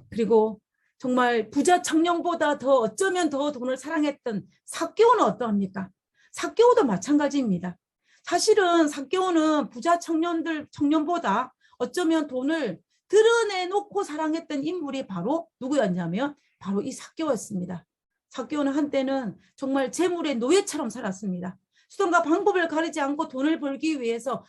S3: 그리고 정말 부자 청년보다 더 어쩌면 더 돈을 사랑했던 삭개오는 어떠합니까? 삭개오도 마찬가지입니다. 사실은 삭개오는 부자 청년보다 어쩌면 돈을 드러내놓고 사랑했던 인물이 바로 누구였냐면 바로 이 삭개오였습니다. 삭개오는 한때는 정말 재물의 노예처럼 살았습니다. 수단과 방법을 가리지 않고 돈을 벌기 위해서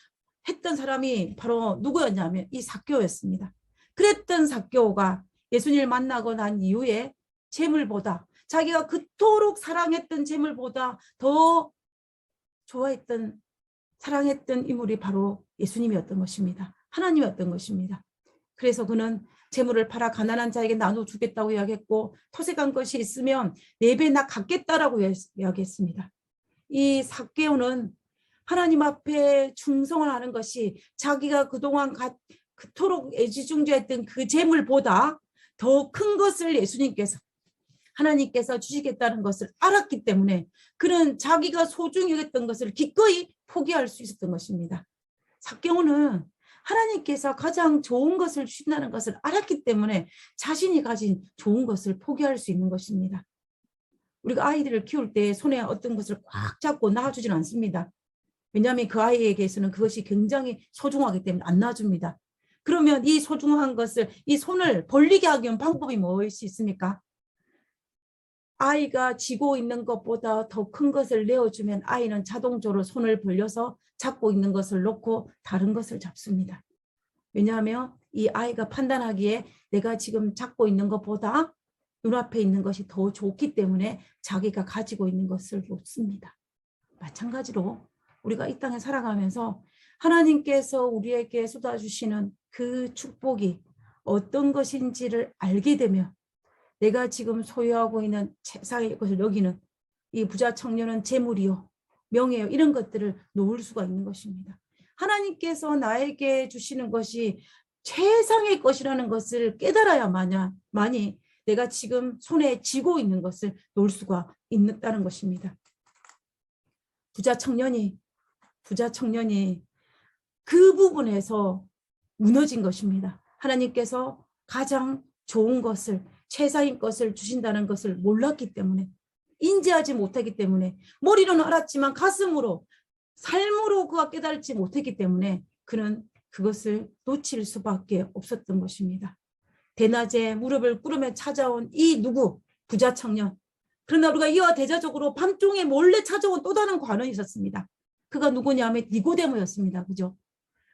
S3: 했던 사람이 바로 누구였냐면 이 삭개오였습니다. 그랬던 삭개오가 예수님을 만나고 난 이후에 재물보다, 자기가 그토록 사랑했던 재물보다 더 좋아했던, 사랑했던 인물이 바로 예수님이었던 것입니다. 하나님이었던 것입니다. 그래서 그는 재물을 팔아 가난한 자에게 나눠주겠다고 이야기했고, 토색한 것이 있으면 4배나 갚겠다라고 이야기했습니다. 이 삭개오는 하나님 앞에 충성을 하는 것이 자기가 그동안 그토록 애지중지했던 그 재물보다 더 큰 것을 하나님께서 주시겠다는 것을 알았기 때문에 그는 자기가 소중히 여겼던 것을 기꺼이 포기할 수 있었던 것입니다. 삭개오는 하나님께서 가장 좋은 것을 주신다는 것을 알았기 때문에 자신이 가진 좋은 것을 포기할 수 있는 것입니다. 우리가 아이들을 키울 때 손에 어떤 것을 꽉 잡고 낳아주지는 않습니다. 왜냐하면 그 아이에게서는 그것이 굉장히 소중하기 때문에 안 놔줍니다. 그러면 이 소중한 것을, 이 손을 벌리게 하기 위한 방법이 무엇이 있습니까? 아이가 쥐고 있는 것보다 더 큰 것을 내어주면 아이는 자동적으로 손을 벌려서 잡고 있는 것을 놓고 다른 것을 잡습니다. 왜냐하면 이 아이가 판단하기에 내가 지금 잡고 있는 것보다 눈앞에 있는 것이 더 좋기 때문에 자기가 가지고 있는 것을 놓습니다. 마찬가지로 우리가 이 땅에 살아가면서 하나님께서 우리에게 쏟아주시는 그 축복이 어떤 것인지를 알게 되면 내가 지금 소유하고 있는 세상의 것을 여기는 이 부자 청년은 재물이요, 명예요, 이런 것들을 놓을 수가 있는 것입니다. 하나님께서 나에게 주시는 것이 최상의 것이라는 것을 깨달아야만이 내가 지금 손에 쥐고 있는 것을 놓을 수가 있다는 것입니다. 부자 청년이 그 부분에서 무너진 것입니다. 하나님께서 가장 좋은 것을, 최상의 것을 주신다는 것을 몰랐기 때문에, 인지하지 못하기 때문에, 머리로는 알았지만 가슴으로, 삶으로 그가 깨달지 못했기 때문에 그는 그것을 놓칠 수밖에 없었던 것입니다. 대낮에 무릎을 꿇으며 찾아온 이 부자 청년. 그러나 우리가 이와 대자적으로 밤중에 몰래 찾아온 또 다른 관원이 있었습니다. 그가 누구냐면 니고데모였습니다. 그죠?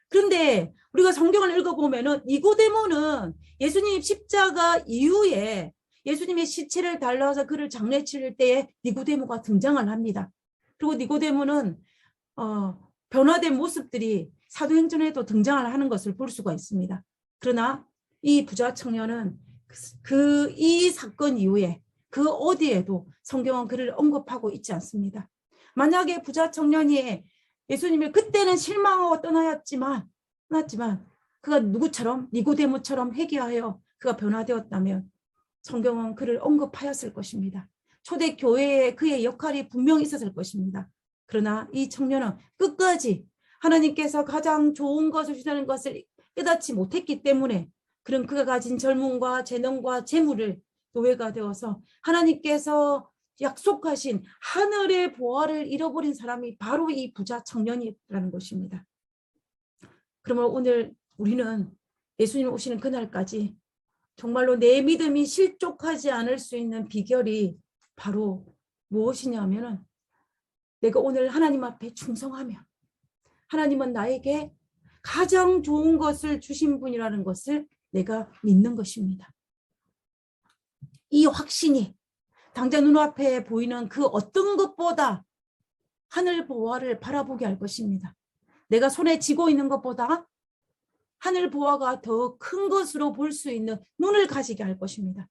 S3: 그런데 우리가 성경을 읽어보면은 니고데모는 예수님 십자가 이후에 예수님의 시체를 달라서 그를 장례 치를 때에 니고데모가 등장을 합니다. 그리고 니고데모는 변화된 모습들이 사도행전에도 등장을 하는 것을 볼 수가 있습니다. 그러나 이 부자 청년은 이 사건 이후에 그 어디에도 성경은 그를 언급하고 있지 않습니다. 만약에 부자 청년이 예수님을 그때는 실망하고 떠나였지만 그가 누구처럼 니고데모처럼 회개하여 그가 변화되었다면 성경은 그를 언급하였을 것입니다. 초대 교회에 그의 역할이 분명히 있었을 것입니다. 그러나 이 청년은 끝까지 하나님께서 가장 좋은 것을 주시는 것을 깨닫지 못했기 때문에 그런 그가 가진 젊음과 재능과 재물을 노예가 되어서 하나님께서 약속하신 하늘의 보화를 잃어버린 사람이 바로 이 부자 청년이라는 것입니다. 그러면 오늘 우리는 예수님 오시는 그날까지 정말로 내 믿음이 실족하지 않을 수 있는 비결이 바로 무엇이냐면은 내가 오늘 하나님 앞에 충성하며 하나님은 나에게 가장 좋은 것을 주신 분이라는 것을 내가 믿는 것입니다. 이 확신이 당장 눈앞에 보이는 그 어떤 것보다 하늘 보화를 바라보게 할 것입니다. 내가 손에 쥐고 있는 것보다 하늘 보화가 더 큰 것으로 볼 수 있는 눈을 가지게 할 것입니다.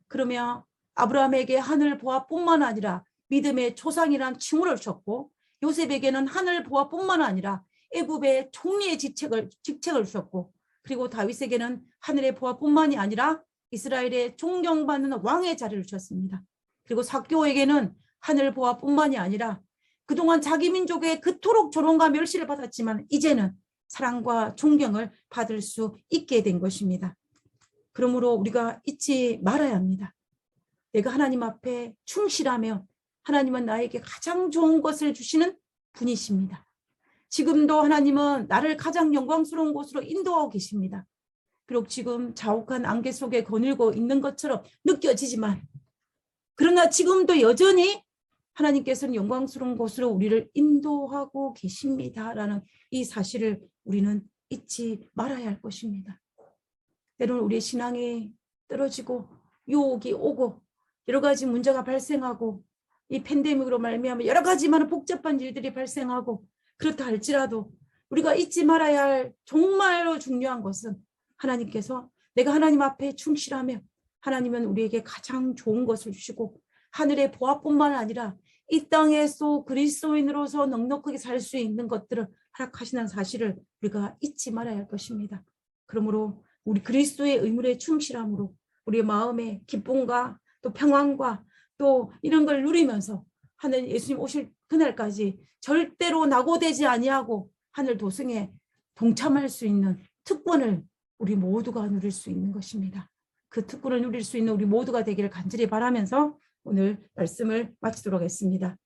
S3: 그러면 아브라함에게 하늘 보화뿐만 아니라 믿음의 조상이란 칭호를 주셨고 요셉에게는 하늘 보화뿐만 아니라 애굽의 총리의 직책을 주셨고 그리고 다윗에게는 하늘의 보화뿐만이 아니라 이스라엘의 존경받는 왕의 자리를 주셨습니다. 그리고 삭개오에게는 하늘 보화뿐만이 아니라 그동안 자기 민족의 그토록 조롱과 멸시를 받았지만 이제는 사랑과 존경을 받을 수 있게 된 것입니다. 그러므로 우리가 잊지 말아야 합니다. 내가 하나님 앞에 충실하며 하나님은 나에게 가장 좋은 것을 주시는 분이십니다. 지금도 하나님은 나를 가장 영광스러운 곳으로 인도하고 계십니다. 비록 지금 자욱한 안개 속에 거닐고 있는 것처럼 느껴지지만 그러나 지금도 여전히 하나님께서는 영광스러운 곳으로 우리를 인도하고 계십니다라는 이 사실을 우리는 잊지 말아야 할 것입니다. 때로는 우리의 신앙이 떨어지고 유혹이 오고 여러 가지 문제가 발생하고 이 팬데믹으로 말미암아 여러 가지 많은 복잡한 일들이 발생하고 그렇다 할지라도 우리가 잊지 말아야 할 정말로 중요한 것은 하나님께서 내가 하나님 앞에 충실하며 하나님은 우리에게 가장 좋은 것을 주시고 하늘의 보화뿐만 아니라 이 땅에서 그리스도인으로서 넉넉하게 살 수 있는 것들을 허락하시는 사실을 우리가 잊지 말아야 할 것입니다. 그러므로 우리 그리스도의 의무에 충실함으로 우리의 마음의 기쁨과 또 평안과 또 이런 걸 누리면서 하늘 예수님 오실 그날까지 절대로 낙오되지 아니하고 하늘 도승에 동참할 수 있는 특권을 우리 모두가 누릴 수 있는 것입니다. 그 특권을 누릴 수 있는 우리 모두가 되기를 간절히 바라면서 오늘 말씀을 마치도록 하겠습니다.